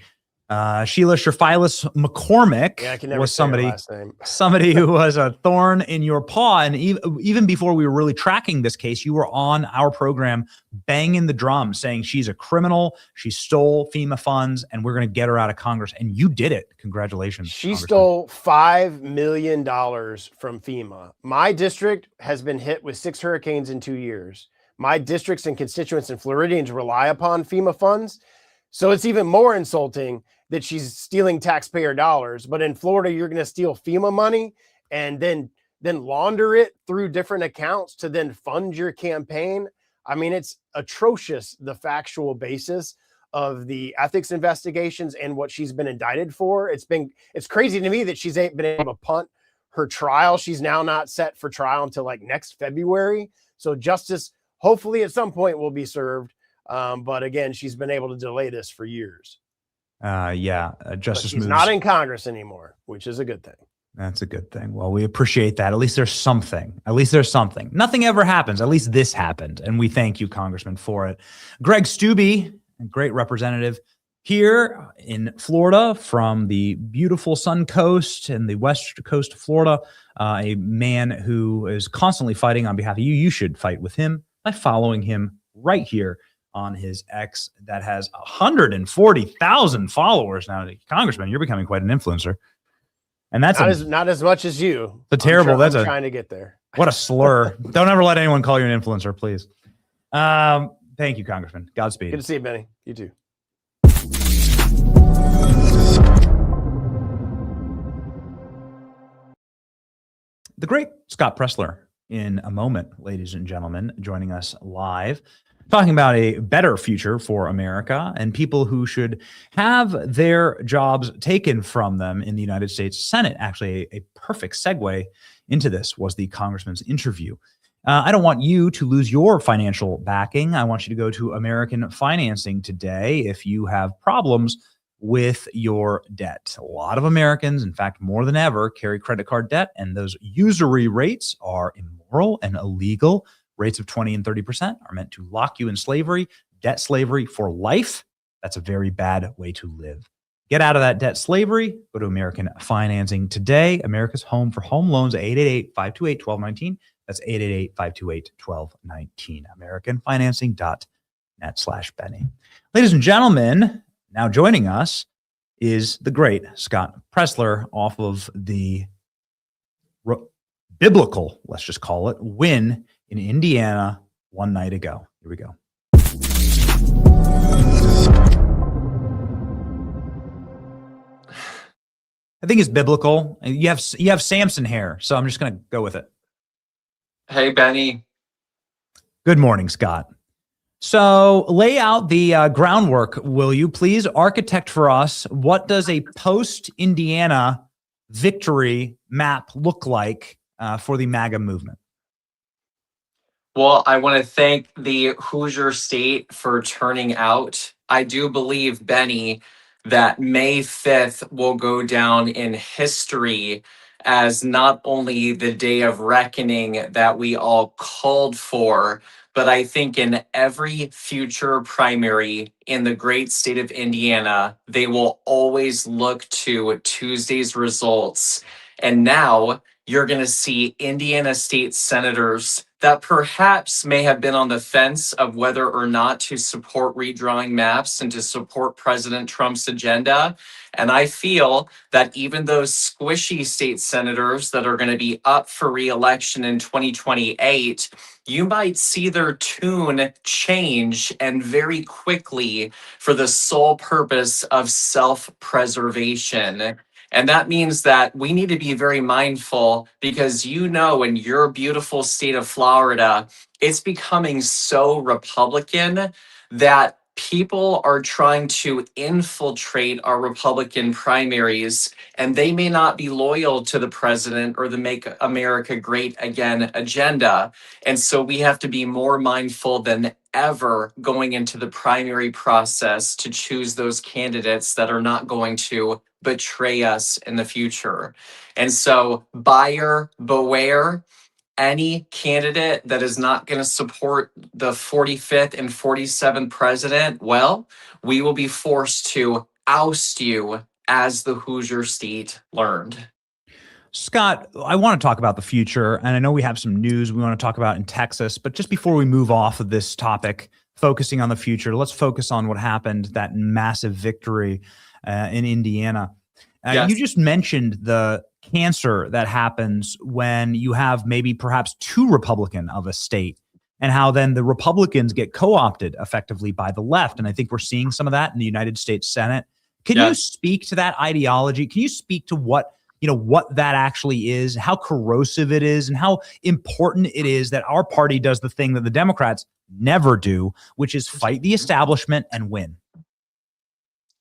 Sheila Shirphyllis McCormick was somebody who was a thorn in your paw. And even before we were really tracking this case, you were on our program banging the drum saying she's a criminal, she stole FEMA funds, and we're going to get her out of Congress. And you did it. Congratulations. She stole $5 million from FEMA. My district has been hit with 6 hurricanes in 2 years. My districts and constituents and Floridians rely upon FEMA funds. So it's even more insulting that she's stealing taxpayer dollars. But in Florida, you're going to steal FEMA money and then launder it through different accounts to then fund your campaign. I mean, it's atrocious, the factual basis of the ethics investigations and what she's been indicted for. It's crazy to me that she's been able to punt her trial. She's now not set for trial until like next February. So justice, hopefully at some point, will be served. But again, she's been able to delay this for years. Justice She's not in Congress anymore, which is a good thing. That's a good thing. Well, we appreciate that. At least there's something. Nothing ever happens. At least this happened. And we thank you, Congressman, for it. Greg Steube, a great representative here in Florida from the beautiful Sun Coast and the west coast of Florida, a man who is constantly fighting on behalf of you. You should fight with him by following him right here on his X that has 140,000 followers now. Congressman, you're becoming quite an influencer. And that's not as much as you. I'm trying to get there. What a slur. Don't ever let anyone call you an influencer, please. Thank you, Congressman. Godspeed. Good to see you, Benny. You too. The great Scott Presler in a moment, ladies and gentlemen, joining us live talking about a better future for America and people who should have their jobs taken from them in the United States Senate. Actually, a perfect segue into this was the congressman's interview. I don't want you to lose your financial backing. I want you to go to American Financing today if you have problems with your debt. A lot of Americans, in fact, more than ever, carry credit card debt, and those usury rates are immoral and illegal. Rates of 20 and 30% are meant to lock you in slavery, debt slavery for life. That's a very bad way to live. Get out of that debt slavery. Go to American Financing today. America's home for home loans, 888-528-1219. That's 888-528-1219. AmericanFinancing.net/Benny. Ladies and gentlemen, now joining us is the great Scott Presler off of the biblical, let's just call it, win in Indiana one night ago. Here we go. I think it's biblical. You have Samson hair, so I'm just going to go with it. Hey, Benny. Good morning, Scott. So lay out the groundwork, will you please? Architect for us, what does a post-Indiana victory map look like for the MAGA movement? Well, I want to thank the Hoosier State for turning out. I do believe, Benny, that May 5th will go down in history as not only the day of reckoning that we all called for, but I think in every future primary in the great state of Indiana, they will always look to Tuesday's results. And now you're going to see Indiana state senators that perhaps may have been on the fence of whether or not to support redrawing maps and to support President Trump's agenda. And I feel that even those squishy state senators that are going to be up for re-election in 2028, you might see their tune change, and very quickly, for the sole purpose of self-preservation. And that means that we need to be very mindful, because in your beautiful state of Florida, it's becoming so Republican that people are trying to infiltrate our Republican primaries, and they may not be loyal to the president or the Make America Great Again agenda. And so we have to be more mindful than ever going into the primary process to choose those candidates that are not going to betray us in the future. And so buyer beware. Any candidate that is not going to support the 45th and 47th president, well, we will be forced to oust you, as the Hoosier State learned. Scott, I want to talk about the future, and I know we have some news we want to talk about in Texas, but just before we move off of this topic, focusing on the future, let's focus on what happened, that massive victory in Indiana. Yes. You just mentioned the cancer that happens when you have maybe perhaps too Republican of a state, and how then the Republicans get co-opted effectively by the left. And I think we're seeing some of that in the United States Senate. Can you speak to that ideology? Can you speak to what that actually is, how corrosive it is, and how important it is that our party does the thing that the Democrats never do, which is fight the establishment and win?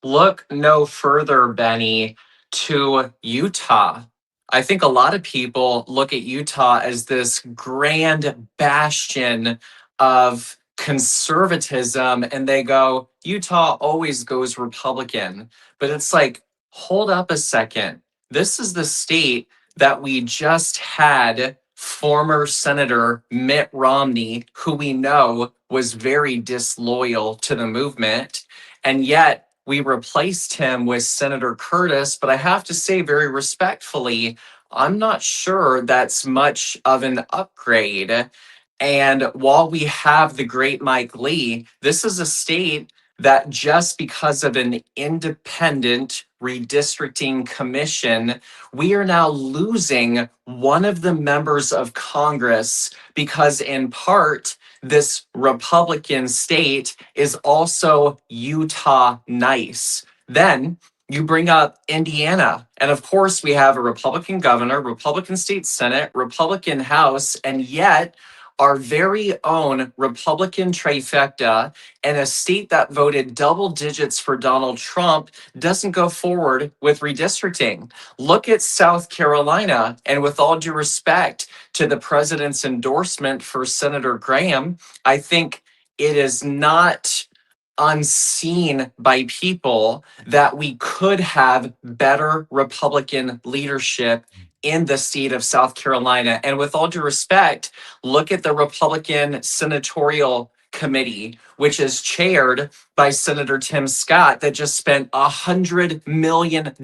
Look no further, Benny, to Utah. I think a lot of people look at Utah as this grand bastion of conservatism, and they go, Utah always goes Republican. But it's like, hold up a second. This is the state that we just had former Senator Mitt Romney, who we know was very disloyal to the movement. And yet we replaced him with Senator Curtis. But I have to say very respectfully, I'm not sure that's much of an upgrade. And while we have the great Mike Lee, this is a state that just because of an independent redistricting commission, we are now losing one of the members of Congress, because in part, this Republican state is also Utah nice. Then you bring up Indiana, and of course we have a Republican governor, Republican state Senate, Republican House, and yet our very own Republican trifecta and a state that voted double digits for Donald Trump doesn't go forward with redistricting. Look at South Carolina, and with all due respect to the president's endorsement for Senator Graham, I think it is not unseen by people that we could have better Republican leadership in the state of South Carolina. And with all due respect, look at the Republican Senatorial Committee, which is chaired by Senator Tim Scott, that just spent $100 million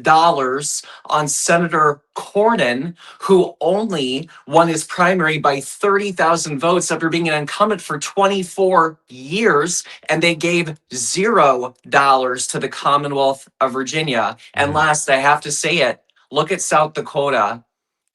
on Senator Cornyn, who only won his primary by 30,000 votes after being an incumbent for 24 years. And they gave $0 to the Commonwealth of Virginia. And last, I have to say it, look at South Dakota.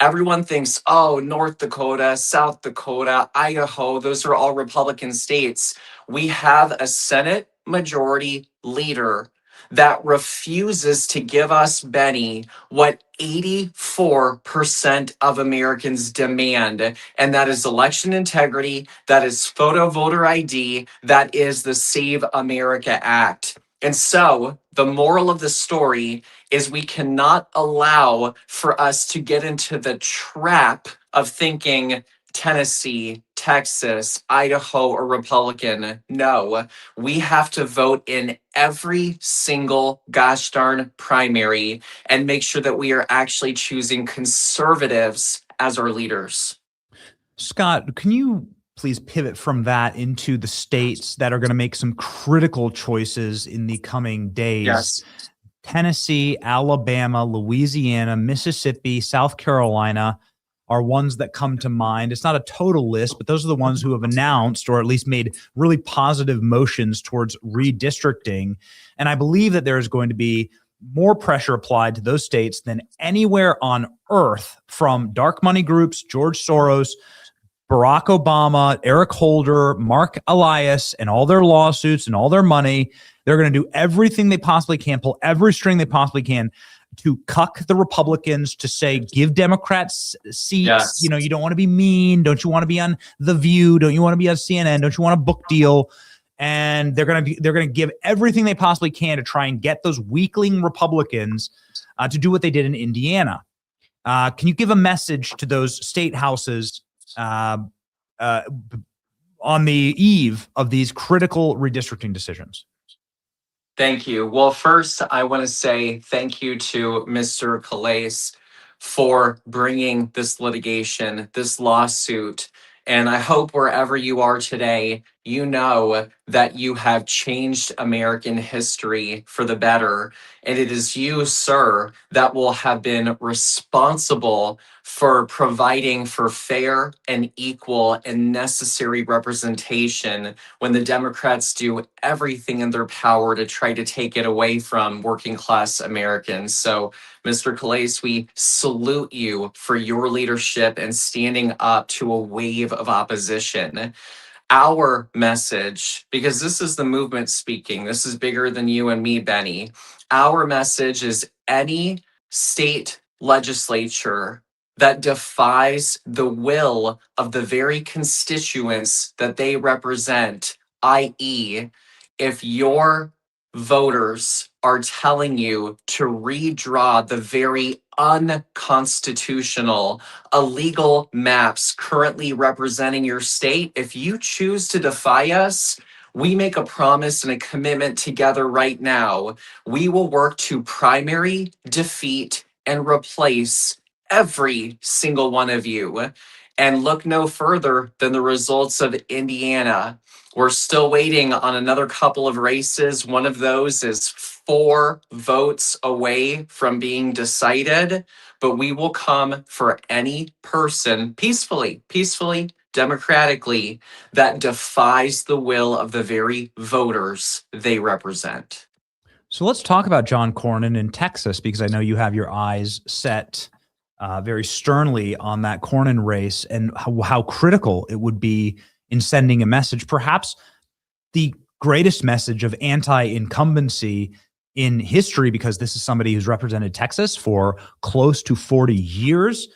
Everyone thinks, oh, North Dakota, South Dakota, Idaho, those are all Republican states. We have a Senate majority leader that refuses to give us, Benny, what 84% of Americans demand. And that is election integrity, that is photo voter ID, that is the Save America Act. And so the moral of the story is we cannot allow for us to get into the trap of thinking Tennessee, Texas, Idaho are Republican. No, we have to vote in every single gosh darn primary and make sure that we are actually choosing conservatives as our leaders. Scott, can you please pivot from that into the states that are going to make some critical choices in the coming days? Yes. Tennessee, Alabama, Louisiana, Mississippi, South Carolina are ones that come to mind. It's not a total list, but those are the ones who have announced or at least made really positive motions towards redistricting. And I believe that there is going to be more pressure applied to those states than anywhere on earth, from dark money groups, George Soros, Barack Obama, Eric Holder, Mark Elias, and all their lawsuits and all their money. They're going to do everything they possibly can, pull every string they possibly can to cuck the Republicans, to say, give Democrats seats. Yes. You know, you don't want to be mean. Don't you want to be on The View? Don't you want to be on CNN? Don't you want a book deal? And they're going to give everything they possibly can to try and get those weakling Republicans to do what they did in Indiana. Can you give a message to those state houses on the eve of these critical redistricting decisions? Thank you. Well, first, I want to say thank you to Mr. Calais for bringing this litigation, this lawsuit. And I hope wherever you are today, you know that you have changed American history for the better. And it is you, sir, that will have been responsible for providing for fair and equal and necessary representation when the Democrats do everything in their power to try to take it away from working class Americans. So, Mr. Calais, we salute you for your leadership and standing up to a wave of opposition. Our message, because this is the movement speaking, this is bigger than you and me, Benny. Our message is any state legislature that defies the will of the very constituents that they represent, i.e., if your voters are telling you to redraw the very unconstitutional, illegal maps currently representing your state, if you choose to defy us, we make a promise and a commitment together right now. We will work to primary, defeat, and replace every single one of you. And look no further than the results of Indiana. We're still waiting on another couple of races. One of those is 4 votes away from being decided, but we will come for any person peacefully, democratically, that defies the will of the very voters they represent. So let's talk about John Cornyn in Texas, because I know you have your eyes set very sternly on that Cornyn race and how critical it would be in sending a message, perhaps the greatest message of anti-incumbency in history, because this is somebody who's represented Texas for close to 40 years.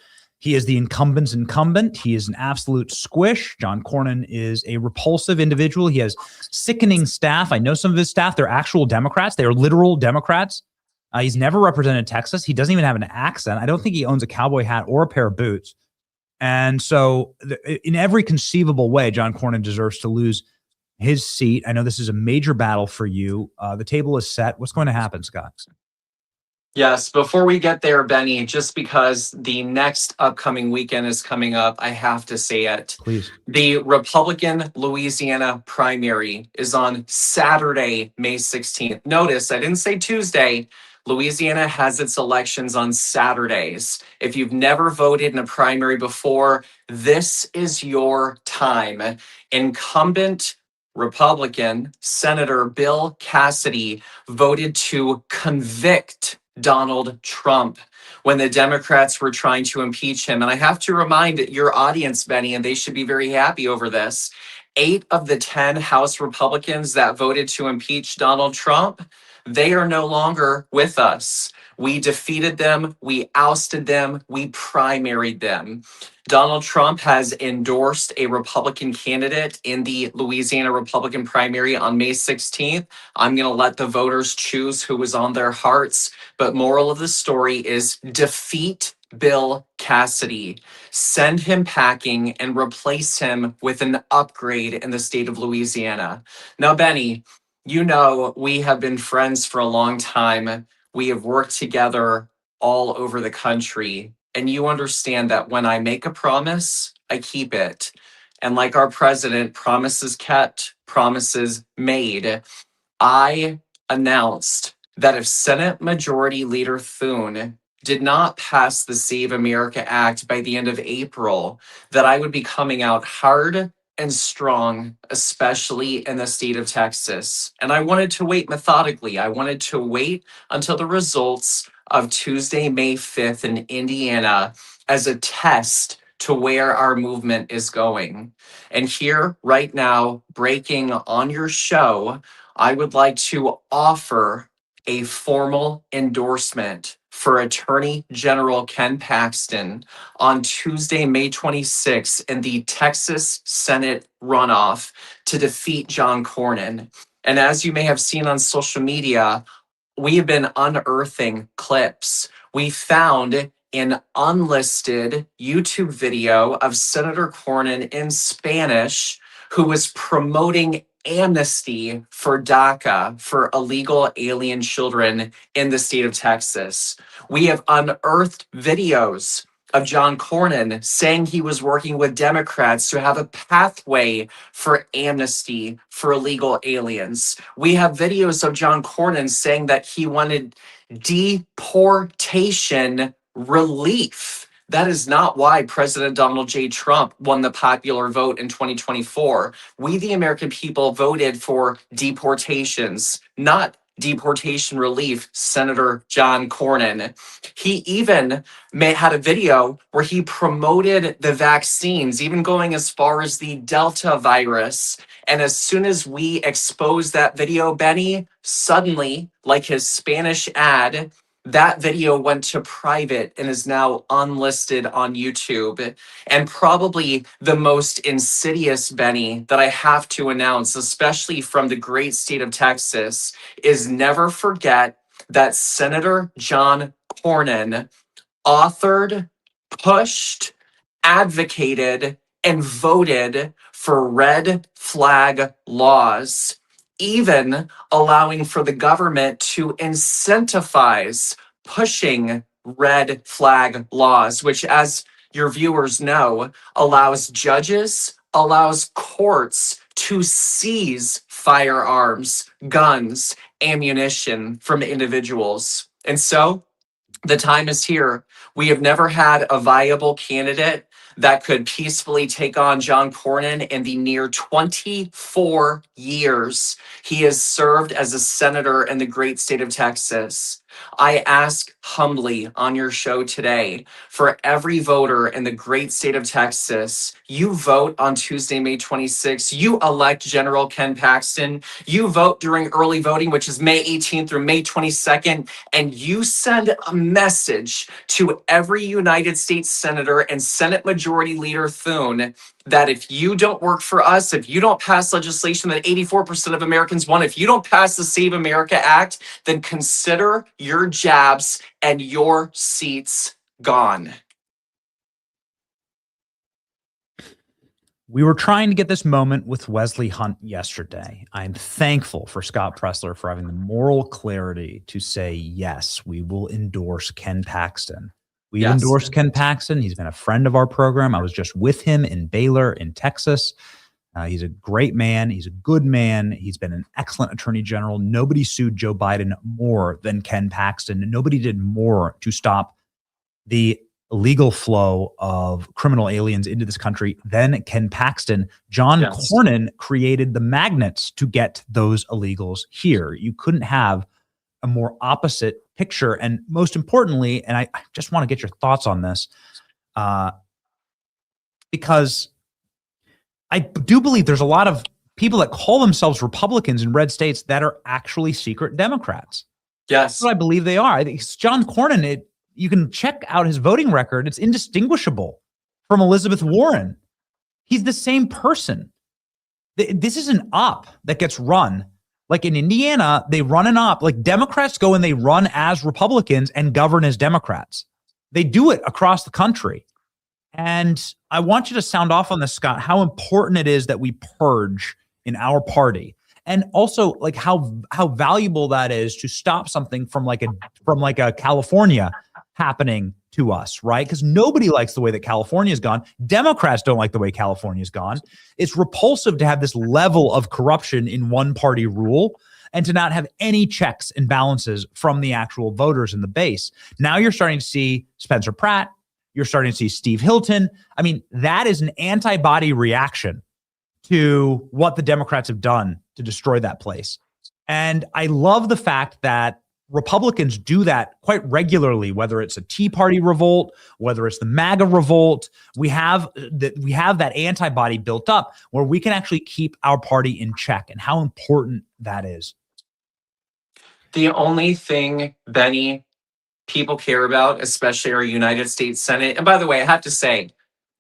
He is the incumbent's incumbent. He is an absolute squish. John Cornyn is a repulsive individual. He has sickening staff. I know some of his staff. They're actual Democrats. They are literal Democrats. He's never represented Texas. He doesn't even have an accent. I don't think he owns a cowboy hat or a pair of boots. And so in every conceivable way, John Cornyn deserves to lose his seat. I know this is a major battle for you. The table is set. What's going to happen, Scott? Yes, before we get there, Benny, just because the next upcoming weekend is coming up, I have to say it. Please. The Republican Louisiana primary is on Saturday, May 16th. Notice, I didn't say Tuesday. Louisiana has its elections on Saturdays. If you've never voted in a primary before, this is your time. Incumbent Republican Senator Bill Cassidy voted to convict Donald Trump when the Democrats were trying to impeach him. And I have to remind your audience, Benny, and they should be very happy over this, 8 of the 10 House Republicans that voted to impeach Donald Trump, they are no longer with us. We defeated them, we ousted them, we primaried them. Donald Trump has endorsed a Republican candidate in the Louisiana Republican primary on May 16th. I'm going to let the voters choose who was on their hearts. But moral of the story is defeat Bill Cassidy, send him packing, and replace him with an upgrade in the state of Louisiana. Now, Benny, you know we have been friends for a long time. We have worked together all over the country. And you understand that when I make a promise, I keep it. And like our president, promises kept, promises made. I announced that if Senate Majority Leader Thune did not pass the Save America Act by the end of April, that I would be coming out hard and strong, especially in the state of Texas. And I wanted to wait methodically. I wanted to wait until the results of Tuesday, May 5th in Indiana as a test to where our movement is going. And here, right now, breaking on your show, I would like to offer a formal endorsement for Attorney General Ken Paxton on Tuesday, May 26th in the Texas Senate runoff to defeat John Cornyn. And as you may have seen on social media, we have been unearthing clips. We found an unlisted YouTube video of Senator Cornyn in Spanish who was promoting amnesty for DACA, for illegal alien children in the state of Texas. We have unearthed videos of John Cornyn saying he was working with Democrats to have a pathway for amnesty for illegal aliens. We have videos of John Cornyn saying that he wanted deportation relief. That is not why President Donald J. Trump won the popular vote in 2024. We, the American people, voted for deportations, not deportation relief, Senator John Cornyn. He even had a video where he promoted the vaccines, even going as far as the Delta virus. And as soon as we exposed that video, Benny, suddenly, like his Spanish ad, that video went to private and is now unlisted on YouTube. And probably the most insidious, Benny, that I have to announce, especially from the great state of Texas, is never forget that Senator John Cornyn authored, pushed, advocated, and voted for red flag laws, even allowing for the government to incentivize pushing red flag laws, which, as your viewers know, allows judges, allows courts to seize firearms, guns, ammunition from individuals. And so the time is here. We have never had a viable candidate that could peacefully take on John Cornyn in the near 24 years he has served as a senator in the great state of Texas. I ask humbly on your show today for every voter in the great state of Texas, you vote on Tuesday, May 26th. You elect General Ken Paxton. You vote during early voting, which is May 18th through May 22nd, and you send a message to every United States Senator and Senate Majority Leader Thune that if you don't work for us, if you don't pass legislation that 84% of Americans want, if you don't pass the Save America Act, then consider your jabs and your seats gone. We were trying to get this moment with Wesley Hunt yesterday. I'm thankful for Scott Presler for having the moral clarity to say, yes, we will endorse Ken Paxton. We've endorsed Ken Paxton. He's been a friend of our program. I was just with him in Baylor in Texas. He's a great man. He's a good man. He's been an excellent attorney general. Nobody sued Joe Biden more than Ken Paxton. Nobody did more to stop the illegal flow of criminal aliens into this country than Ken Paxton. John Cornyn created the magnets to get those illegals here. You couldn't have a more opposite picture. And most importantly, and I just want to get your thoughts on this, because I do believe there's a lot of people that call themselves Republicans in red states that are actually secret Democrats. Yes. That's what I believe they are. I think John Cornyn, you can check out his voting record. It's indistinguishable from Elizabeth Warren. He's the same person. This is an op that gets run. Like in Indiana, they run an op. Like Democrats go and they run as Republicans and govern as Democrats. They do it across the country. And I want you to sound off on this, Scott, how important it is that we purge in our party. And also like how valuable that is to stop something from like a California happening to us, right? Because nobody likes the way that California's gone. Democrats don't like the way California's gone. It's repulsive to have this level of corruption in one party rule and to not have any checks and balances from the actual voters in the base. Now you're starting to see Spencer Pratt. You're starting to see Steve Hilton. I mean, that is an antibody reaction to what the Democrats have done to destroy that place. And I love the fact that Republicans do that quite regularly, whether it's a Tea Party revolt, whether it's the MAGA revolt. We have that antibody built up where we can actually keep our party in check, and how important that is. The only thing, Benny, people care about, especially our United States Senate. And by the way, I have to say,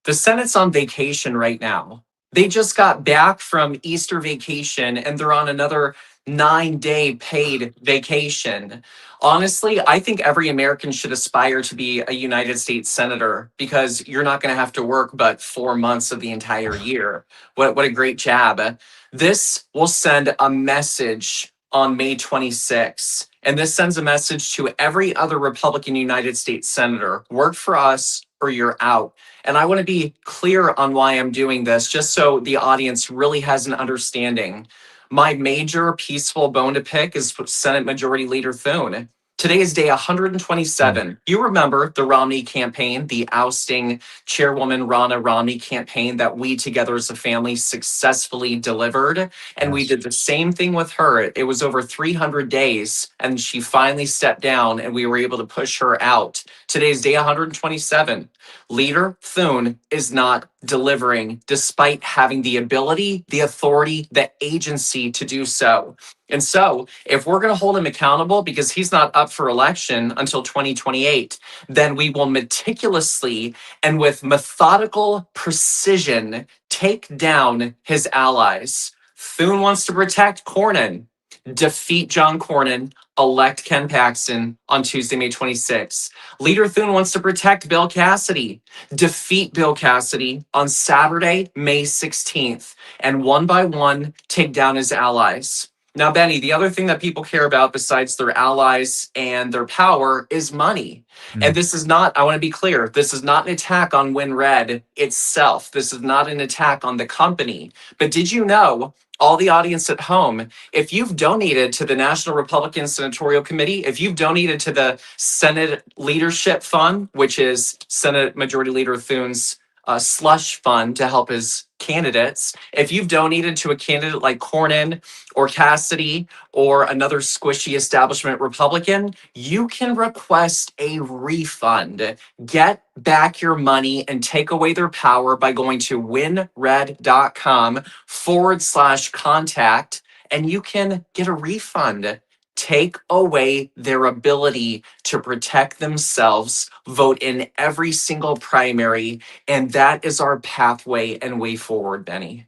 the Senate's on vacation right now. They just got back from Easter vacation and they're on another 9-day paid vacation. Honestly, I think every American should aspire to be a United States Senator because you're not going to have to work but 4 months of the entire year. What a great jab. This will send a message on May 26th. And this sends a message to every other Republican United States Senator. Work for us or you're out. And I want to be clear on why I'm doing this, just so the audience really has an understanding. My major peaceful bone to pick is Senate Majority Leader Thune. Today is day 127. You remember the Romney campaign, the ousting Chairwoman Ronna Romney campaign that we together as a family successfully delivered. And we did the same thing with her. It was over 300 days and she finally stepped down and we were able to push her out. Today's day 127. Leader Thune is not delivering despite having the ability, the authority, the agency to do so. And so if we're going to hold him accountable because he's not up for election until 2028, then we will meticulously and with methodical precision take down his allies. Thune wants to protect Cornyn. Defeat John Cornyn, elect Ken Paxton on Tuesday, May 26th. Leader Thune wants to protect Bill Cassidy. Defeat Bill Cassidy on Saturday, May 16th. And one by one, take down his allies. Now, Benny, the other thing that people care about besides their allies and their power is money. And this is not, I want to be clear, this is not an attack on WinRed itself. This is not an attack on the company. But did you know, all the audience at home, if you've donated to the National Republican Senatorial Committee, if you've donated to the Senate Leadership Fund, which is Senate Majority Leader Thune's slush fund to help his candidates. If you've donated to a candidate like Cornyn or Cassidy or another squishy establishment Republican, you can request a refund. Get back your money and take away their power by going to winred.com/contact, and you can get a refund. Take away their ability to protect themselves, vote in every single primary, and that is our pathway and way forward, Benny.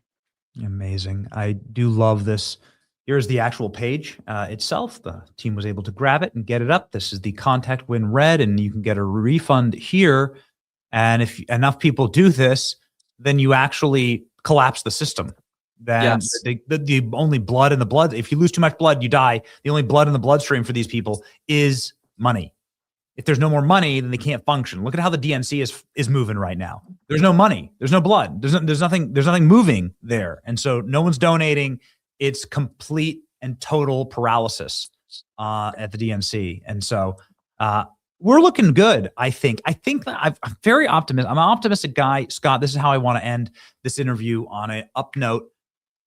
Amazing. I do love this. Here's the actual page itself. The team was able to grab it and get it up. This is the contact when read, and you can get a refund here. And if enough people do this, then you actually collapse the system. Then Yes. the only blood in the blood, if you lose too much blood, you die. The only blood in the bloodstream for these people is money. If there's no more money, then they can't function. Look at how the DNC is moving right now. There's no money. There's no blood. There's nothing moving there. And so no one's donating. It's complete and total paralysis at the DNC. And so we're looking good, I think. I think that I'm very optimistic. I'm an optimistic guy, Scott. This is how I want to end this interview, on an up note.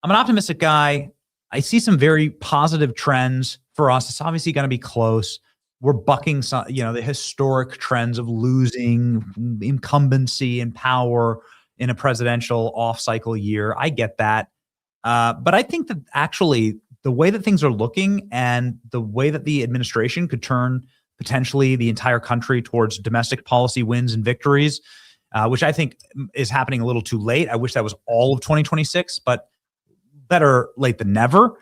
I'm an optimistic guy. I see some very positive trends for us. It's obviously going to be close. We're bucking some, the historic trends of losing incumbency and power in a presidential off-cycle year. I get that. But I think that actually the way that things are looking and the way that the administration could turn potentially the entire country towards domestic policy wins and victories, which I think is happening a little too late. I wish that was all of 2026, but better late than never.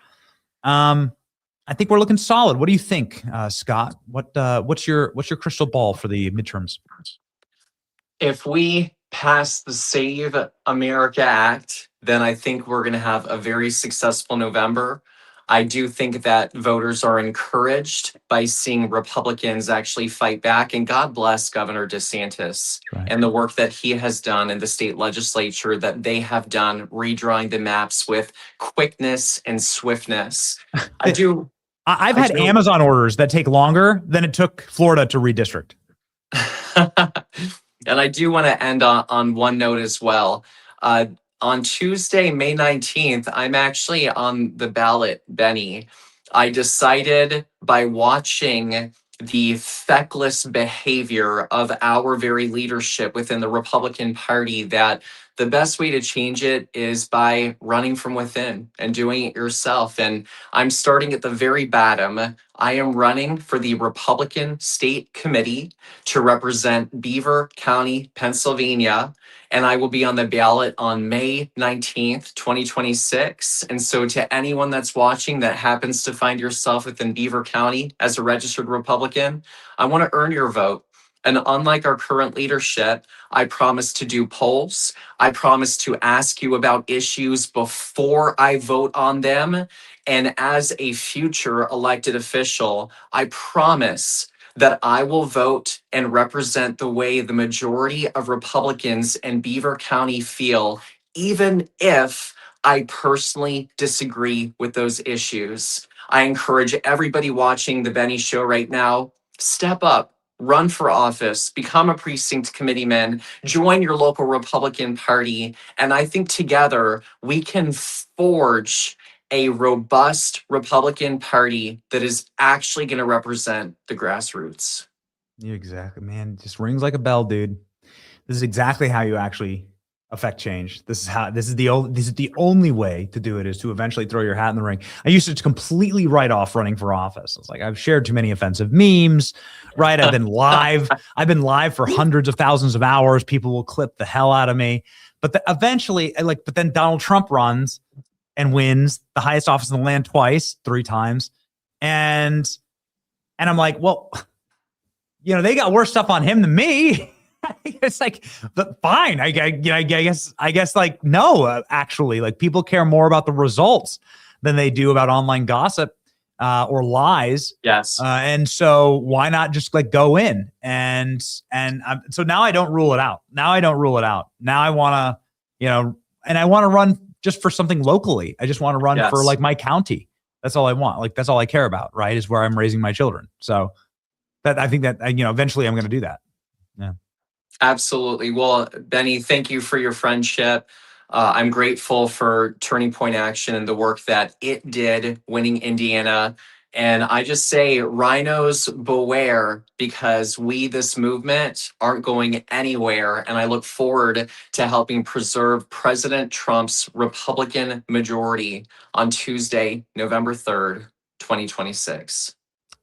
I think we're looking solid. What do you think, Scott? What's your crystal ball for the midterms? If we pass the Save America Act, then I think we're going to have a very successful November. I do think that voters are encouraged by seeing Republicans actually fight back, and God bless Governor DeSantis and the work that he has done in the state legislature, that they have done redrawing the maps with quickness and swiftness. I've had Amazon orders that take longer than it took Florida to redistrict. And I do want to end on one note as well. On Tuesday, May 19th, I'm actually on the ballot, Benny. I decided by watching the feckless behavior of our very leadership within the Republican Party that the best way to change it is by running from within and doing it yourself. And I'm starting at the very bottom. I am running for the Republican State Committee to represent Beaver County, Pennsylvania. And I will be on the ballot on May 19th, 2026. And so to anyone that's watching that happens to find yourself within Beaver County as a registered Republican, I want to earn your vote. And unlike our current leadership, I promise to do polls. I promise to ask you about issues before I vote on them. And as a future elected official, I promise that I will vote and represent the way the majority of Republicans in Beaver County feel, even if I personally disagree with those issues. I encourage everybody watching the Benny Show right now, step up. Run for office, become a precinct committeeman, join your local Republican Party, and I think together we can forge a robust Republican Party that is actually going to represent the grassroots. Yeah, exactly, man. Just rings like a bell, dude. This is exactly how you actually affect change. This is the only way to do it, is to eventually throw your hat in the ring. I used to completely write off running for office. It's like, I've shared too many offensive memes, right? I've been live for hundreds of thousands of hours. People will clip the hell out of me. But eventually, but then Donald Trump runs and wins the highest office in the land three times. And I'm like, well, they got worse stuff on him than me. It's like, but fine. I guess like, no, actually, like, people care more about the results than they do about online gossip or lies. Yes. And so why not just like go in and so now I don't rule it out. Now I want to, and I want to run just for something locally. I just want to run for like my county. That's all I want. Like, that's all I care about, right? Is where I'm raising my children. So that, I think that, eventually I'm going to do that. Yeah. Absolutely. Well, Benny, thank you for your friendship. I'm grateful for Turning Point Action and the work that it did winning Indiana. And I just say, rhinos beware, because we, this movement, aren't going anywhere. And I look forward to helping preserve President Trump's Republican majority on Tuesday, November 3rd, 2026.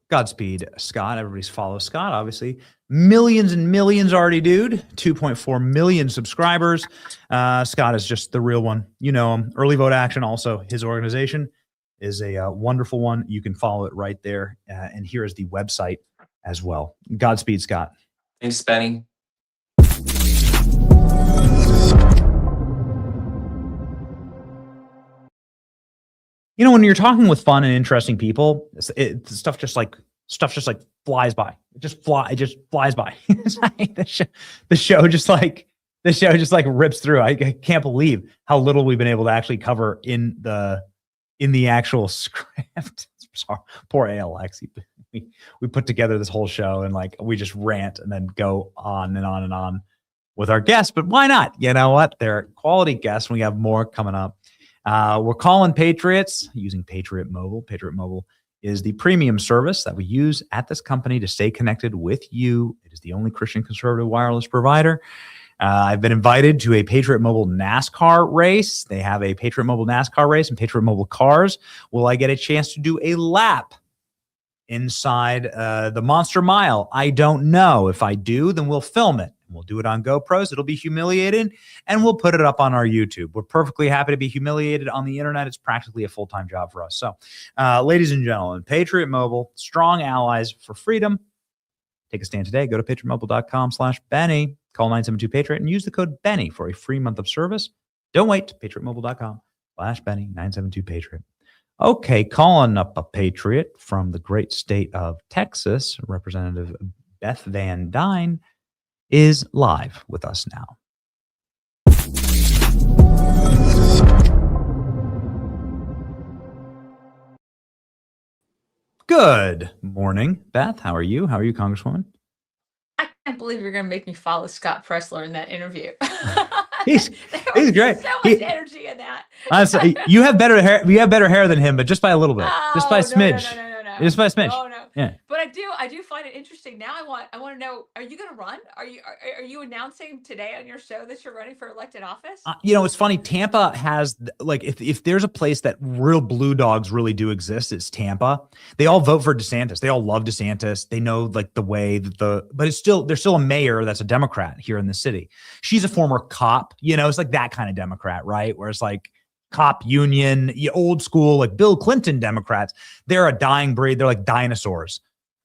Godspeed, Scott. Everybody's follow Scott, obviously. Millions and millions already, dude. 2.4 million subscribers. Scott is just the real one. You know him. Early Vote Action, also his organization, is a wonderful one. You can follow it right there. And here is the website as well. Godspeed, Scott. Thanks, Benny. You know, when you're talking with fun and interesting people, stuff just like flies by. It just flies by. It's like the show just like rips through. I can't believe how little we've been able to actually cover in the actual script. Sorry, poor ALX. We put together this whole show and like we just rant and then go on and on and on with our guests. But why not? You know what? They're quality guests. We have more coming up. We're calling Patriots using Patriot Mobile. Patriot Mobile is the premium service that we use at this company to stay connected with you. It is the only Christian conservative wireless provider. I've been invited to a Patriot Mobile NASCAR race. They have a Patriot Mobile NASCAR race and Patriot Mobile cars. Will I get a chance to do a lap inside the Monster Mile? I don't know. If I do, then we'll film it. We'll do it on GoPros. It'll be humiliated, and we'll put it up on our YouTube. We're perfectly happy to be humiliated on the internet. It's practically a full-time job for us. So, ladies and gentlemen, Patriot Mobile, strong allies for freedom. Take a stand today. Go to patriotmobile.com/Benny. Call 972-PATRIOT and use the code Benny for a free month of service. Don't wait. patriotmobile.com/Benny, 972-PATRIOT. Okay, calling up a patriot from the great state of Texas, Representative Beth Van Duyne is live with us now. Good morning, Beth. How are you? How are you, Congresswoman? I can't believe you're going to make me follow Scott Presler in that interview. He's great. So much energy in that. Honestly, you have better hair. You have better hair than him, but just by a little bit, just by a smidge. No. Just by a smidge. Oh no. Yeah. But I do find it interesting. Now I want to know: are you going to run? Are you announcing today on your show that you're running for elected office? You know, it's funny. Tampa has like if there's a place that real blue dogs really do exist, it's Tampa. They all vote for DeSantis. They all love DeSantis. They know like the way that but there's still a mayor that's a Democrat here in the city. She's a former cop. You know, it's like that kind of Democrat, right? Where it's like cop union, old school, like Bill Clinton Democrats. They're a dying breed. They're like dinosaurs.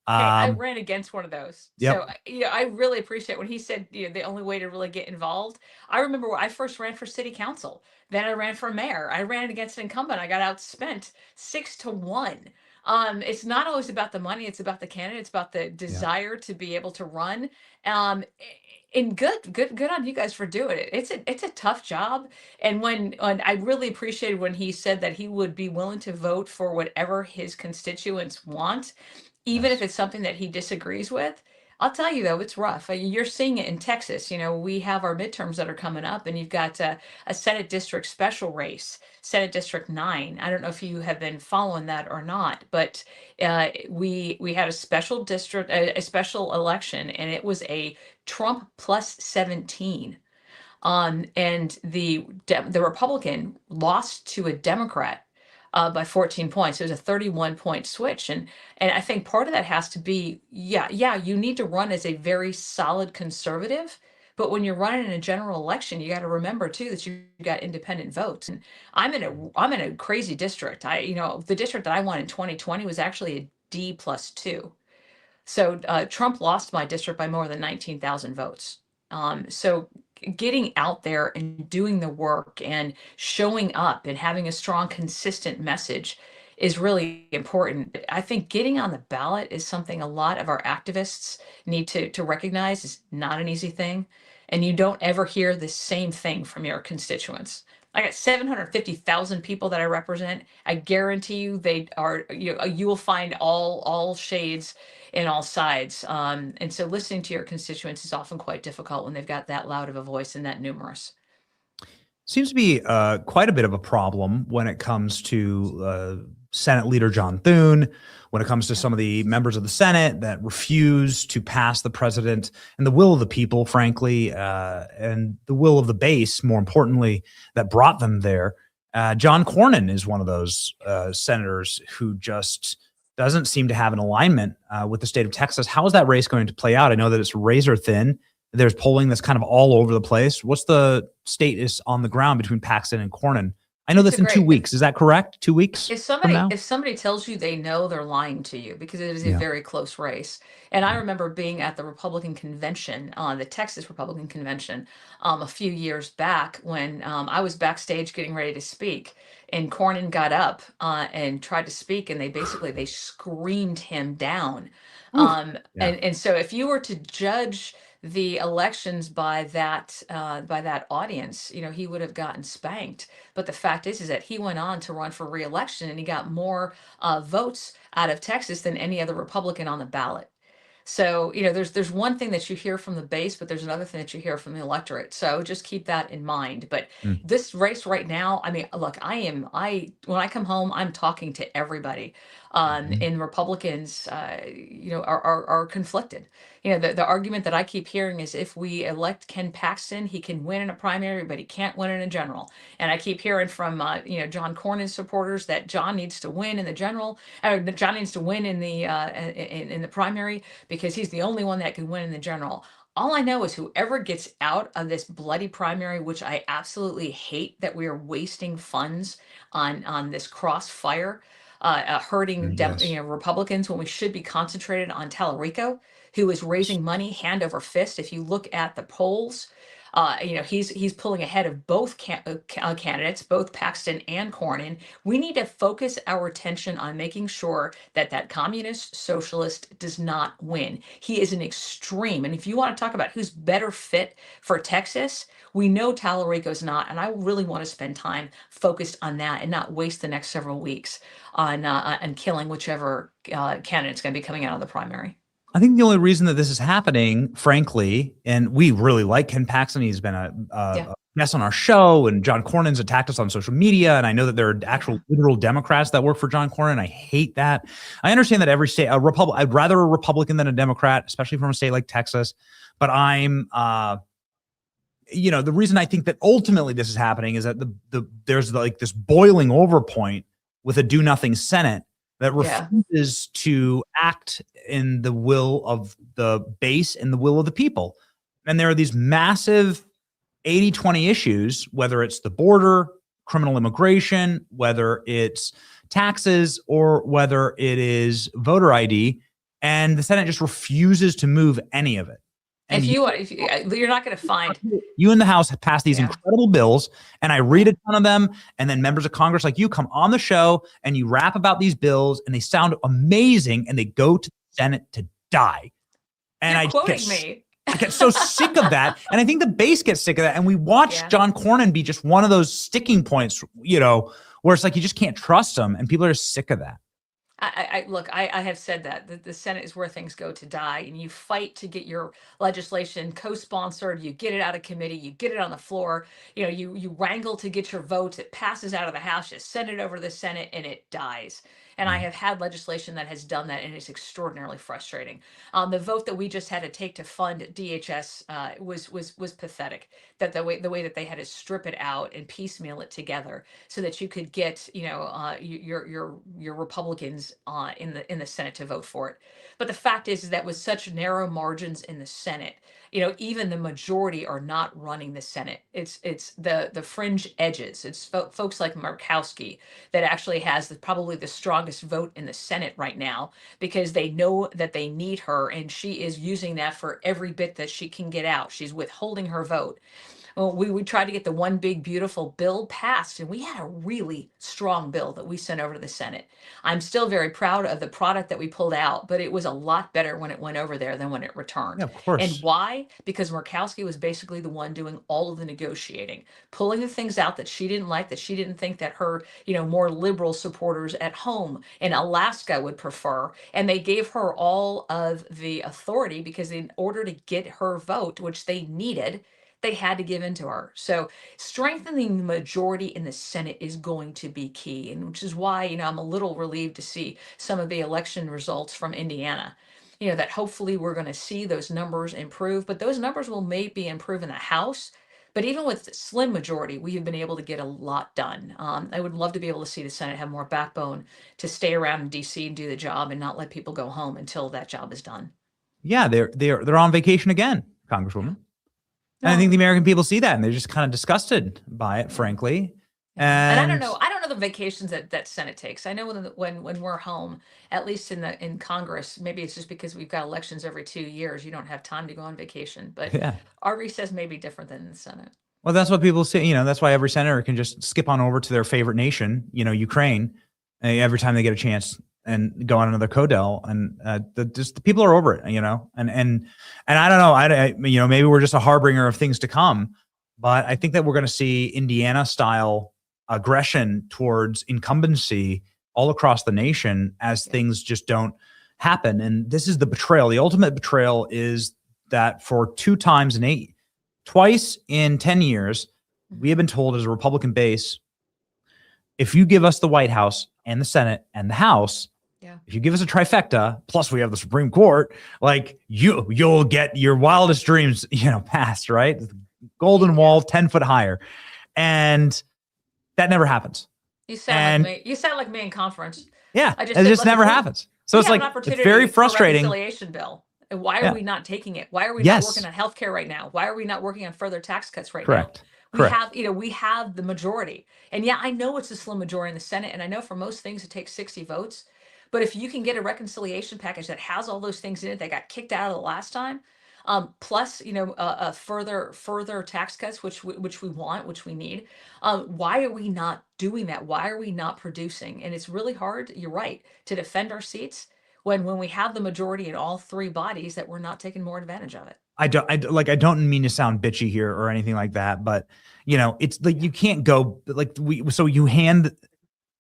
I ran against one of those. Yep. So I really appreciate when he said, the only way to really get involved. I remember when I first ran for city council. Then I ran for mayor. I ran against an incumbent. I got outspent 6-1. It's not always about the money. It's about the candidate. It's about the desire to be able to run. And good on you guys for doing it. It's a tough job. And when I really appreciated when he said that he would be willing to vote for whatever his constituents want, even if it's something that he disagrees with. I'll tell you though, it's rough. You're seeing it in Texas. We have our midterms that are coming up, and you've got a Senate District special race, Senate District 9. I don't know if you have been following that or not, but we had a special district, a special election, and it was a Trump plus 17. And the Republican lost to a Democrat by 14 points. It was a 31-point switch. And I think part of that has to be, you need to run as a very solid conservative. But when you're running in a general election, you got to remember too that you got independent votes. And I'm in a crazy district. The district that I won in 2020 was actually a D+2. So Trump lost my district by more than 19,000 votes. So getting out there and doing the work and showing up and having a strong, consistent message is really important. I think getting on the ballot is something a lot of our activists need to recognize is not an easy thing. And you don't ever hear the same thing from your constituents. I got 750,000 people that I represent. I guarantee you they are, you will find all shades in all sides. And so listening to your constituents is often quite difficult when they've got that loud of a voice and that numerous. Seems to be quite a bit of a problem when it comes to Senate Leader John Thune, when it comes to some of the members of the Senate that refuse to pass the president and the will of the people, frankly, and the will of the base, more importantly, that brought them there. John Cornyn is one of those senators who just doesn't seem to have an alignment with the state of Texas. How is that race going to play out? I know that it's razor thin. There's polling that's kind of all over the place. What's the status on the ground between Paxton and Cornyn? I know that's in 2 weeks. Is that correct? 2 weeks? If somebody tells you they know, they're lying to you, because it is a very close race. And I remember being at the Republican convention, the Texas Republican convention, a few years back when I was backstage getting ready to speak, and Cornyn got up and tried to speak, and they screamed him down. And so if you were to judge the elections by that audience, he would have gotten spanked. But the fact is that he went on to run for re-election, and he got more votes out of Texas than any other Republican on the ballot. So, there's one thing that you hear from the base, but there's another thing that you hear from the electorate. So just keep that in mind. But this race right now, I mean, look, when I come home, I'm talking to everybody. And Republicans, are conflicted. The argument that I keep hearing is, if we elect Ken Paxton, he can win in a primary, but he can't win in a general. And I keep hearing from, John Cornyn supporters that John needs to win in the general, or John needs to win in the primary, because he's the only one that can win in the general. All I know is whoever gets out of this bloody primary, which I absolutely hate, that we are wasting funds on this crossfire, hurting Republicans, when we should be concentrated on Tallarico, who is raising money hand over fist. If you look at the polls, he's pulling ahead of both candidates, both Paxton and Cornyn. We need to focus our attention on making sure that communist socialist does not win. He is an extreme. And if you want to talk about who's better fit for Texas, we know Tallarico's not. And I really want to spend time focused on that and not waste the next several weeks on killing whichever candidate's going to be coming out of the primary. I think the only reason that this is happening, frankly, and we really like Ken Paxton. He's been a guest on our show, and John Cornyn's attacked us on social media. And I know that there are actual literal Democrats that work for John Cornyn. I hate that. I understand that every state, I'd rather a Republican than a Democrat, especially from a state like Texas. But I'm, the reason I think that ultimately this is happening is that there's this boiling over point with a do nothing Senate that refuses to act in the will of the base and the will of the people. And there are these massive 80-20 issues, whether it's the border, criminal immigration, whether it's taxes, or whether it is voter ID, and the Senate just refuses to move any of it. And you're not going to find. You in the House have passed these incredible bills, and I read a ton of them, and then members of Congress like you come on the show and you rap about these bills, and they sound amazing, and they go to the Senate to die. And You're quoting me. I get so sick of that, and I think the base gets sick of that. And we watch John Cornyn be just one of those sticking points, where it's like you just can't trust him, and people are sick of that. I have said that the Senate is where things go to die, and you fight to get your legislation co-sponsored. You get it out of committee, you get it on the floor. You wrangle to get your votes. It passes out of the House, you send it over to the Senate, and it dies. And I have had legislation that has done that, and it's extraordinarily frustrating. The vote that we just had to take to fund DHS was pathetic. That the way that they had to strip it out and piecemeal it together so that you could get your Republicans in the Senate to vote for it. But the fact is that with such narrow margins in the Senate, even the majority are not running the Senate. It's the fringe edges. It's folks like Murkowski that actually has probably the strongest vote in the Senate right now, because they know that they need her, and she is using that for every bit that she can get out. She's withholding her vote. Well, we tried to get the one big beautiful bill passed, and we had a really strong bill that we sent over to the Senate. I'm still very proud of the product that we pulled out, but it was a lot better when it went over there than when it returned. Yeah, of course. And why? Because Murkowski was basically the one doing all of the negotiating, pulling the things out that she didn't like, that she didn't think that her, more liberal supporters at home in Alaska would prefer. And they gave her all of the authority, because in order to get her vote, which they needed, they had to give in to her. So strengthening the majority in the Senate is going to be key, and which is why, I'm a little relieved to see some of the election results from Indiana. That hopefully we're going to see those numbers improve, but those numbers will maybe improve in the House. But even with slim majority, we have been able to get a lot done. I would love to be able to see the Senate have more backbone to stay around in DC and do the job and not let people go home until that job is done. Yeah, they're on vacation again, Congresswoman. And I think the American people see that, and they're just kind of disgusted by it, frankly. And I don't know the vacations that Senate takes. I know when we're home, at least in Congress, maybe it's just because we've got elections every 2 years. You don't have time to go on vacation, but our recess may be different than in the Senate. Well, that's what people say. That's why every senator can just skip on over to their favorite nation, Ukraine, every time they get a chance, and go on another Codell. And the people are over it, and I don't know. Maybe we're just a harbinger of things to come, but I think that we're going to see Indiana style aggression towards incumbency all across the nation as things just don't happen. And this is the betrayal. The ultimate betrayal is that for twice in 10 years, we have been told as a Republican base, if you give us the White House and the Senate and the House, if you give us a trifecta, plus we have the Supreme Court, like you'll get your wildest dreams, passed, right? Golden wall, 10 foot higher. And that never happens. You sound like me. You sound like me in conference. Yeah, it just never happens. So it's like, it's very frustrating. Reconciliation bill. And why are we not taking it? Why are we not working on healthcare right now? Why are we not working on further tax cuts right now? We have the majority. And I know it's a slim majority in the Senate, and I know for most things it takes 60 votes. But if you can get a reconciliation package that has all those things in it that got kicked out of the last time, plus further tax cuts, which we want, which we need, why are we not doing that? Why are we not producing? And it's really hard, you're right, to defend our seats when we have the majority in all three bodies, that we're not taking more advantage of it. I don't mean to sound bitchy here or anything like that, but it's like, you can't go like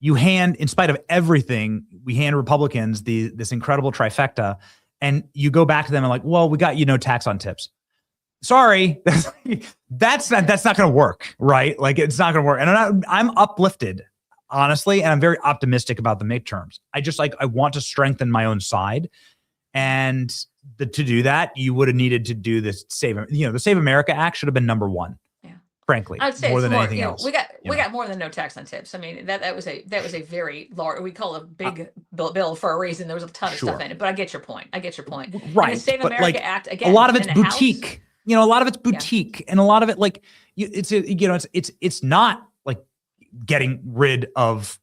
you hand, in spite of everything, we hand Republicans this incredible trifecta, and you go back to them and like, well, we got tax on tips. Sorry, that's not going to work, right? Like, it's not going to work. And I'm uplifted, honestly, and I'm very optimistic about the midterms. I want to strengthen my own side, and to do that, you would have needed to do this the Save America Act should have been number one. Frankly, I'd say more than anything else. We got more than no tax on tips. I mean, that was a very large, we call it a big bill for a reason. There was a ton of stuff in it, but I get your point. Right. And the Save America Act, again, a lot of it's boutique. A lot of it's boutique, and a lot of it, like, it's not like getting rid of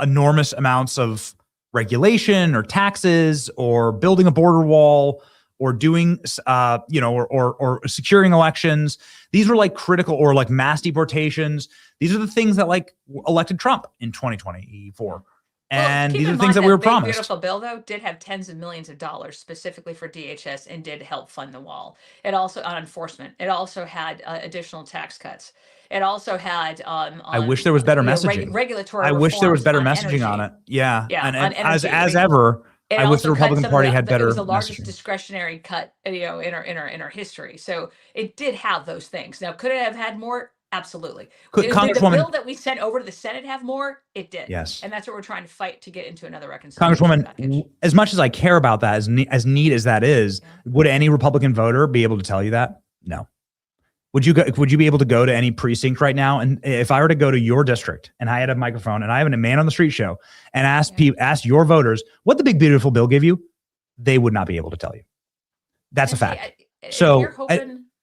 enormous amounts of regulation or taxes or building a border wall or doing, or securing elections. These were like critical, or like mass deportations. These are the things that like elected Trump in 2024. And these are the things that we were promised. Beautiful bill, though, did have tens of millions of dollars specifically for DHS and did help fund the wall. It also, on enforcement, it also had additional tax cuts. It also had I wish there was better messaging. Regulatory. I wish there was better messaging on it. Yeah. And as ever, I wish the Republican Party had better. It was the largest discretionary cut, in our history. So it did have those things. Now, could it have had more? Absolutely. Did the bill that we sent over to the Senate have more? It did. Yes. And that's what we're trying to fight to get into another reconciliation package. As much as I care about that, as neat as that is, would any Republican voter be able to tell you that? No. Would you be able to go to any precinct right now? And if I were to go to your district and I had a microphone and I have a man on the street show and ask your voters what the big beautiful bill give you, they would not be able to tell you. That's a fact. So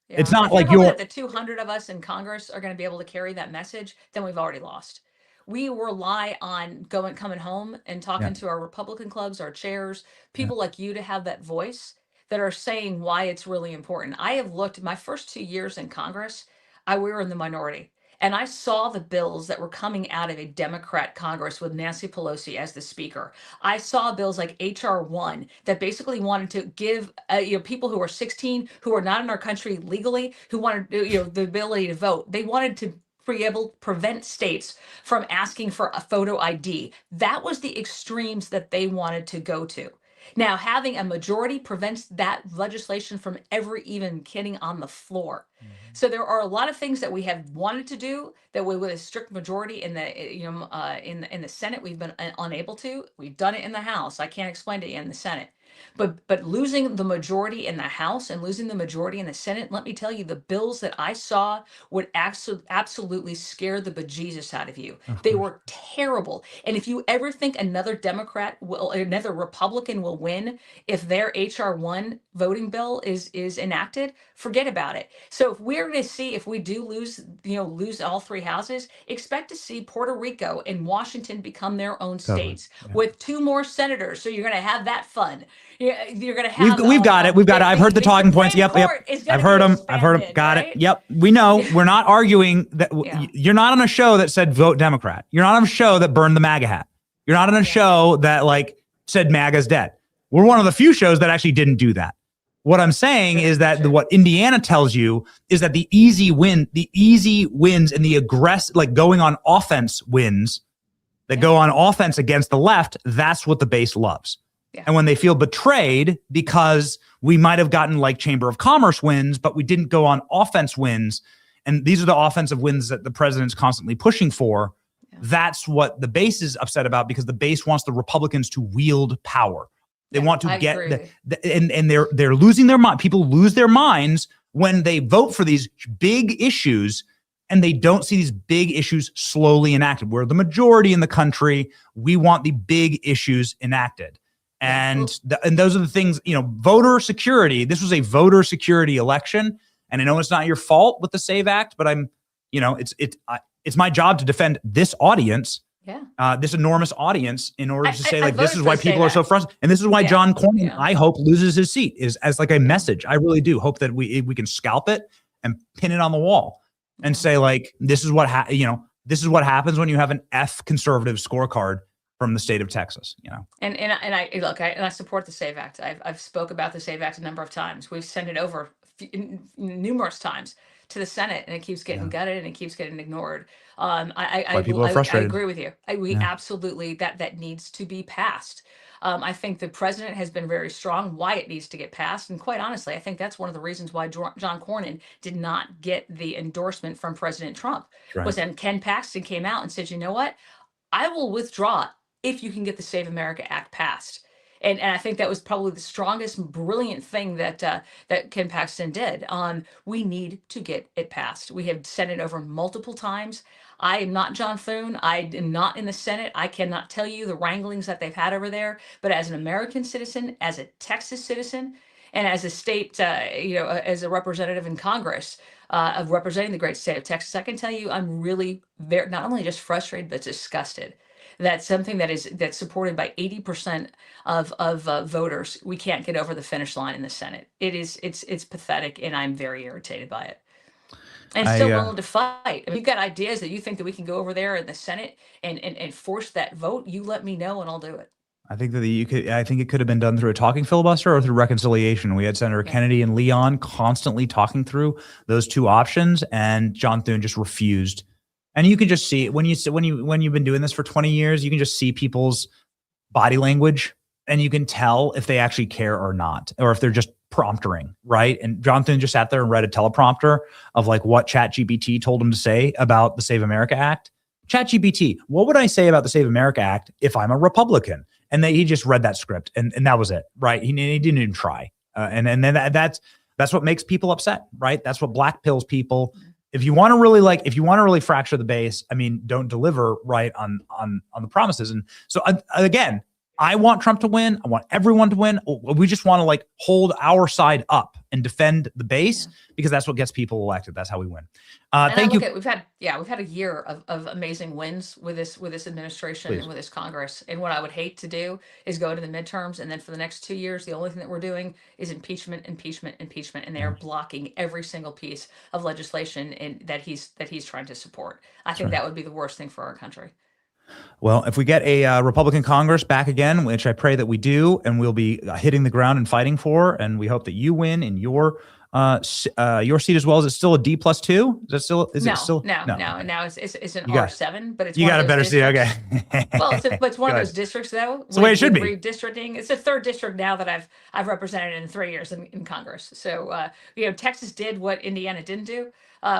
it's not like the 200 of us in Congress are going to be able to carry that message, then we've already lost. We rely on coming home and talking to our Republican clubs, our chairs, people like you to have that voice that are saying why it's really important. I have looked my first 2 years in Congress, we were in the minority. And I saw the bills that were coming out of a Democrat Congress with Nancy Pelosi as the speaker. I saw bills like H.R. 1 that basically wanted to give people who are 16, who are not in our country legally, who wanted the ability to vote. They wanted to prevent states from asking for a photo ID. That was the extremes that they wanted to go to. Now, having a majority prevents that legislation from ever even getting on the floor. So there are a lot of things that we have wanted to do that with a strict majority in the in the Senate we've been unable to. We've done it in the House. I can't explain it in the Senate. But losing the majority in the House and losing the majority in the Senate, let me tell you, the bills that I saw would absolutely scare the bejesus out of you. They were terrible. And if you ever think another another Republican will win if their HR1 voting bill is enacted, forget about it. So if we're going to see, if we do lose all three houses, expect to see Puerto Rico and Washington become their own states with 2 more senators. So you're going to have that fun. You're going to have. We've got it. We've got it. I've heard the talking points. Yep. I've heard them. I've heard them. Got it. Yep. We know. We're not arguing that. You're not on a show that said vote Democrat. You're not on a show that burned the MAGA hat. You're not on a show that like said MAGA's dead. We're one of the few shows that actually didn't do that. What I'm saying is that what Indiana tells you is that the easy wins and the aggressive, like going on offense wins that go on offense against the left. That's what the base loves. And when they feel betrayed because we might have gotten like Chamber of Commerce wins, but we didn't go on offense wins, and these are the offensive wins that the president's constantly pushing for, that's what the base is upset about, because the base wants the Republicans to wield power. They want to and they're losing their mind. People lose their minds when they vote for these big issues and they don't see these big issues slowly enacted. We're the majority in the country. We want the big issues enacted. And those are the things, voter security. This was a voter security election. And I know it's not your fault with the SAVE Act, but it's my job to defend this audience, this enormous audience, in order to say this is why people are so frustrated. And this is why John Cornyn, I hope, loses his seat, is as like a message. I really do hope that we can scalp it and pin it on the wall and say this is what happens when you have an F conservative scorecard from the state of Texas, And I support the SAVE Act. I've spoke about the SAVE Act a number of times. We've sent it over numerous times to the Senate, and it keeps getting gutted and it keeps getting ignored. People are frustrated. I agree with you. We absolutely that needs to be passed. I think the president has been very strong why it needs to get passed, and quite honestly, I think that's one of the reasons why John Cornyn did not get the endorsement from President Trump. Was then Ken Paxton came out and said, you know what, I will withdraw if you can get the Save America Act passed. And I think that was probably the strongest, brilliant thing that Ken Paxton did. We need to get it passed. We have sent it over multiple times. I am not John Thune. I am not in the Senate. I cannot tell you the wranglings that they've had over there. But as an American citizen, as a Texas citizen, and as a state, as a representative in Congress of representing the great state of Texas, I can tell you I'm really not only just frustrated, but disgusted. That's something that's supported by 80% of voters. We can't get over the finish line in the Senate. It's pathetic, and I'm very irritated by it. And still willing to fight. If you've got ideas that you think that we can go over there in the Senate and force that vote, you let me know and I'll do it. I think that I think it could have been done through a talking filibuster or through reconciliation. We had Senator Kennedy and Leon constantly talking through those two options, and John Thune just refused. And you can just see when you've been doing this for 20 years, you can just see people's body language, and you can tell if they actually care or not, or if they're just promptering, right? And Jonathan just sat there and read a teleprompter of like what ChatGPT told him to say about the Save America Act. ChatGPT, what would I say about the Save America Act if I'm a Republican? And he just read that script, and that was it, right? He didn't even try, and then that's what makes people upset, right? That's what black pills people. If you want to really fracture the base, I mean, don't deliver right on the promises. And so again, I want Trump to win. I want everyone to win. We just want to hold our side up and defend the base, because that's what gets people elected. That's how we win. Thank you. We've had a year of amazing wins with this administration and with this Congress. And what I would hate to do is go to the midterms, and then for the next 2 years, the only thing that we're doing is impeachment, and they are blocking every single piece of legislation that he's trying to support. I think that would be the worst thing for our country. Well, if we get a Republican Congress back again, which I pray that we do, and we'll be hitting the ground and fighting for, and we hope that you win in your Your seat as well. Is it still a D+2? Is it still? Is No, it still? no. Now it's an You got- R7, but it's You one got of a those better seat. districts. Okay. Well, it's one of Good. those districts though. It's the way it should be. Redistricting. It's the third district now that I've represented in 3 years in Congress. So Texas did what Indiana didn't do.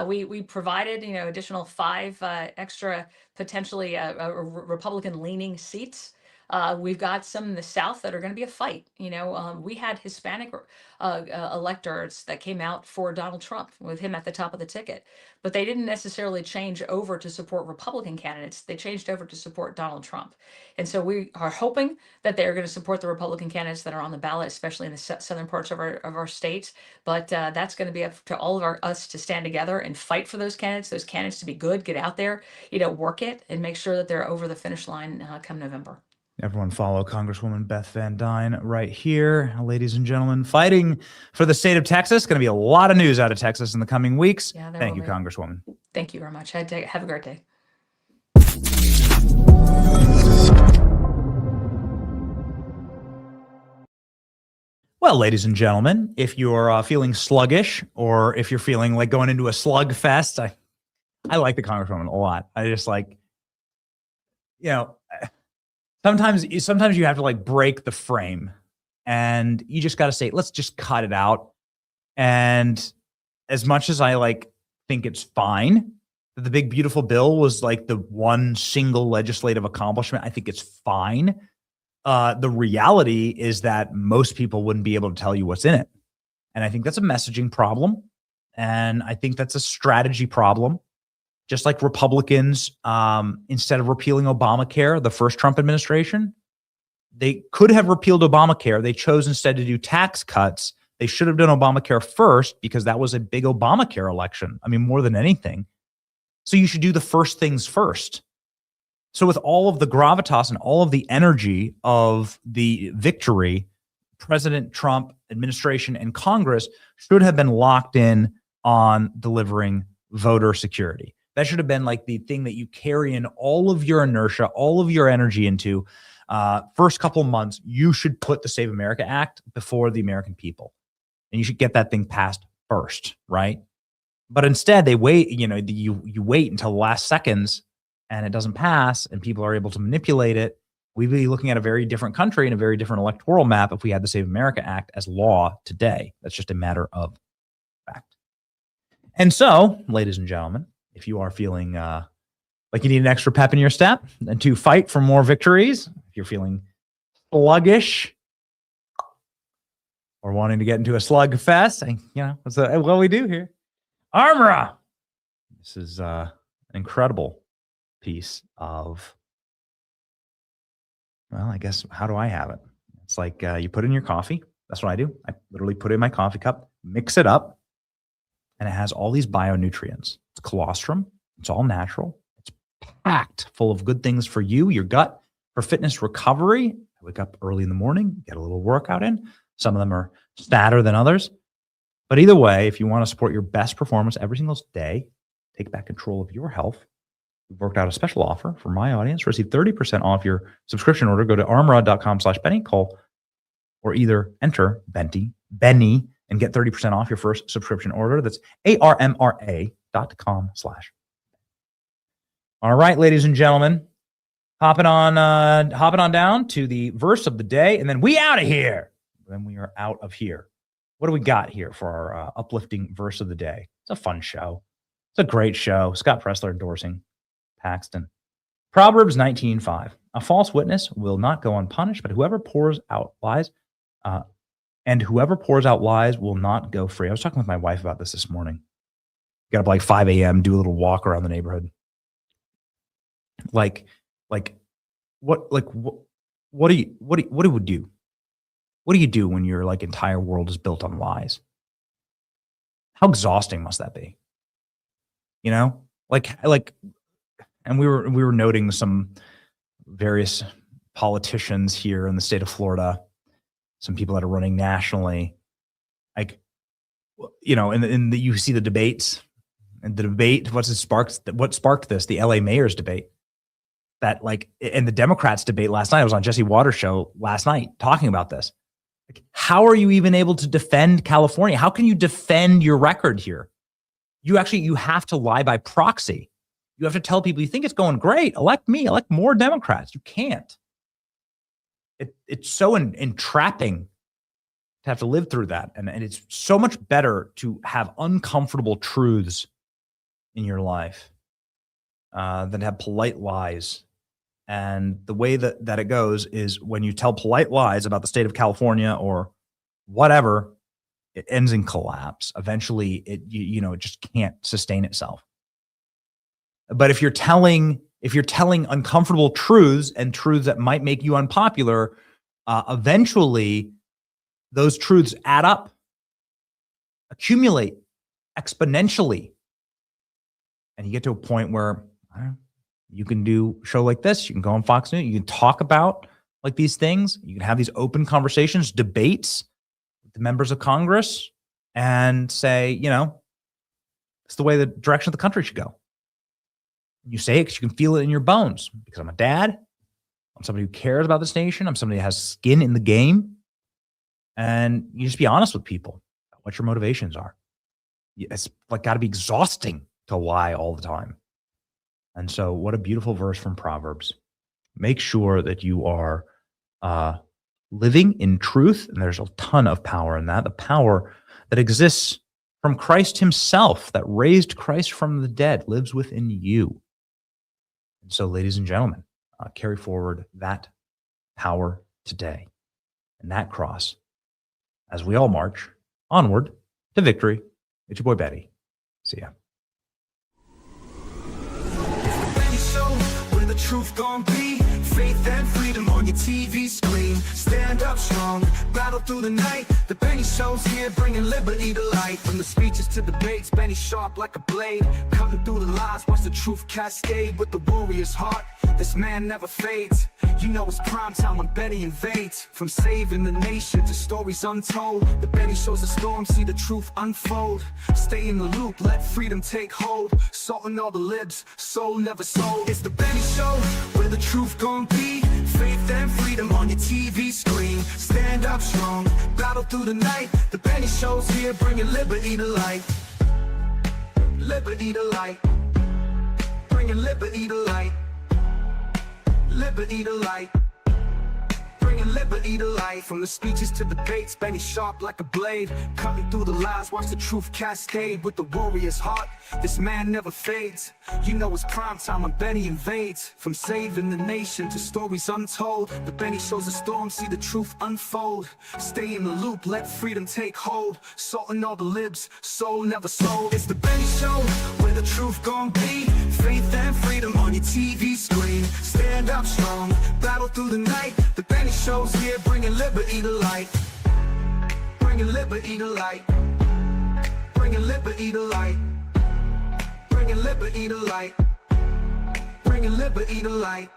We provided additional 5 extra potentially Republican leaning seats. We've got some in the South that are going to be a fight. We had Hispanic electors that came out for Donald Trump with him at the top of the ticket, but they didn't necessarily change over to support Republican candidates. They changed over to support Donald Trump. And so we are hoping that they're going to support the Republican candidates that are on the ballot, especially in the southern parts of our states. But that's going to be up to all of us to stand together and fight for those candidates to be good, get out there, work it, and make sure that they're over the finish line come November. Everyone follow Congresswoman Beth Van Duyne right here. Ladies and gentlemen, fighting for the state of Texas. Going to be a lot of news out of Texas in the coming weeks. Yeah, Thank you, Congresswoman. Thank you very much. Have a great day. Well, ladies and gentlemen, if you're feeling sluggish or if you're feeling like going into a slug fest, I like the Congresswoman a lot. I just like, sometimes you have to like break the frame and you just got to say, let's just cut it out. And as much as I think it's fine that the big, beautiful bill was like the one single legislative accomplishment, I think it's fine. The reality is that most people wouldn't be able to tell you what's in it. And I think that's a messaging problem. And I think that's a strategy problem. Just like Republicans, instead of repealing Obamacare, the first Trump administration, they could have repealed Obamacare. They chose instead to do tax cuts. They should have done Obamacare first because that was a big Obamacare election. I mean, more than anything. So you should do the first things first. So with all of the gravitas and all of the energy of the victory, President Trump administration and Congress should have been locked in on delivering voter security. That should have been like the thing that you carry in all of your inertia, all of your energy into. First couple months, you should put the Save America Act before the American people. And you should get that thing passed first, right? But instead, they wait, you wait until the last seconds and it doesn't pass and people are able to manipulate it. We'd be looking at a very different country and a very different electoral map if we had the Save America Act as law today. That's just a matter of fact. And so, ladies and gentlemen, if you are feeling like you need an extra pep in your step and to fight for more victories, if you're feeling sluggish or wanting to get into a slug fest, that's what we do here. Armora. This is an incredible piece of, well, I guess, how do I have it? It's like you put in your coffee. That's what I do. I literally put in my coffee cup, mix it up, and it has all these bionutrients. It's colostrum. It's all natural. It's packed full of good things for you, your gut, for fitness recovery. I wake up early in the morning, get a little workout in. Some of them are fatter than others. But either way, if you want to support your best performance every single day, take back control of your health, we've worked out a special offer for my audience. Receive 30% off your subscription order. Go to armora.com/Benny, call, or either enter Benny, and get 30% off your first subscription order. That's armra.com/. All right, ladies and gentlemen, hopping on down to the verse of the day, and then we out of here. Then we are out of here. What do we got here for our uplifting verse of the day? It's a fun show. It's a great show. Scott Presler endorsing Paxton. Proverbs 19:5. A false witness will not go unpunished, but whoever pours out lies, will not go free. I was talking with my wife about this morning. Got up like 5 a.m., do a little walk around the neighborhood. What do you do? What do you do when your entire world is built on lies? How exhausting must that be? And we were noting some various politicians here in the state of Florida, some people that are running nationally, you see the debates, and the debate, what sparked this, the LA mayor's debate, and the Democrats debate last night. I was on Jesse Waters' show last night talking about this. Like, how are you even able to defend California? How can you defend your record here? You have to lie by proxy. You have to tell people, you think it's going great, elect me, elect more Democrats. You can't. It's so entrapping to have to live through that. And it's so much better to have uncomfortable truths in your life than to have polite lies. And the way that it goes is when you tell polite lies about the state of California or whatever, it ends in collapse. Eventually, it just can't sustain itself. But if you're telling uncomfortable truths and truths that might make you unpopular, eventually those truths add up, accumulate exponentially, and you get to a point where you can do a show like this. You can go on Fox News. You can talk about like these things. You can have these open conversations, debates with the members of Congress, and say, it's the way the direction of the country should go. You say it because you can feel it in your bones. Because I'm a dad. I'm somebody who cares about this nation. I'm somebody who has skin in the game. And you just be honest with people about what your motivations are. It's like got to be exhausting to lie all the time. And so what a beautiful verse from Proverbs. Make sure that you are living in truth. And there's a ton of power in that. The power that exists from Christ himself, that raised Christ from the dead, lives within you. And so, ladies and gentlemen, carry forward that power today and that cross as we all march onward to victory. It's your boy, Betty. See ya. Where the truth gon' be, faith and freedom on your TV screen. Stand up strong, battle through the night. The Benny Show's here, bringing liberty to light. From the speeches to debates, Benny sharp like a blade, cutting through the lies, watch the truth cascade. With the warrior's heart, this man never fades. You know it's prime time when Benny invades. From saving the nation to stories untold, the Benny Show's a storm, see the truth unfold. Stay in the loop, let freedom take hold. Salting all the libs, soul never sold. It's the Benny Show, where the truth gon' be. Faith and freedom on your TV screen. Stand up strong, battle through the night. The Benny Show's here, bringing liberty to light. Liberty to light. Bringing liberty to light. Liberty to light. Bringing liberty to light. From the speeches to debates, Benny sharp like a blade, cutting through the lies, watch the truth cascade. With the warrior's heart, this man never fades. You know it's prime time when Benny invades. From saving the nation to stories untold, the Benny Show's a storm, see the truth unfold. Stay in the loop, let freedom take hold. Salting all the libs, soul never sold. It's the Benny Show, where the truth gon' be. Faith and freedom on your TV screen. Stand up strong, battle through the night. The Benny Show's here, bringing liberty to light. Bringing liberty to light. Bringing liberty to light. Bringing liberty to light. Bringing liberty to light.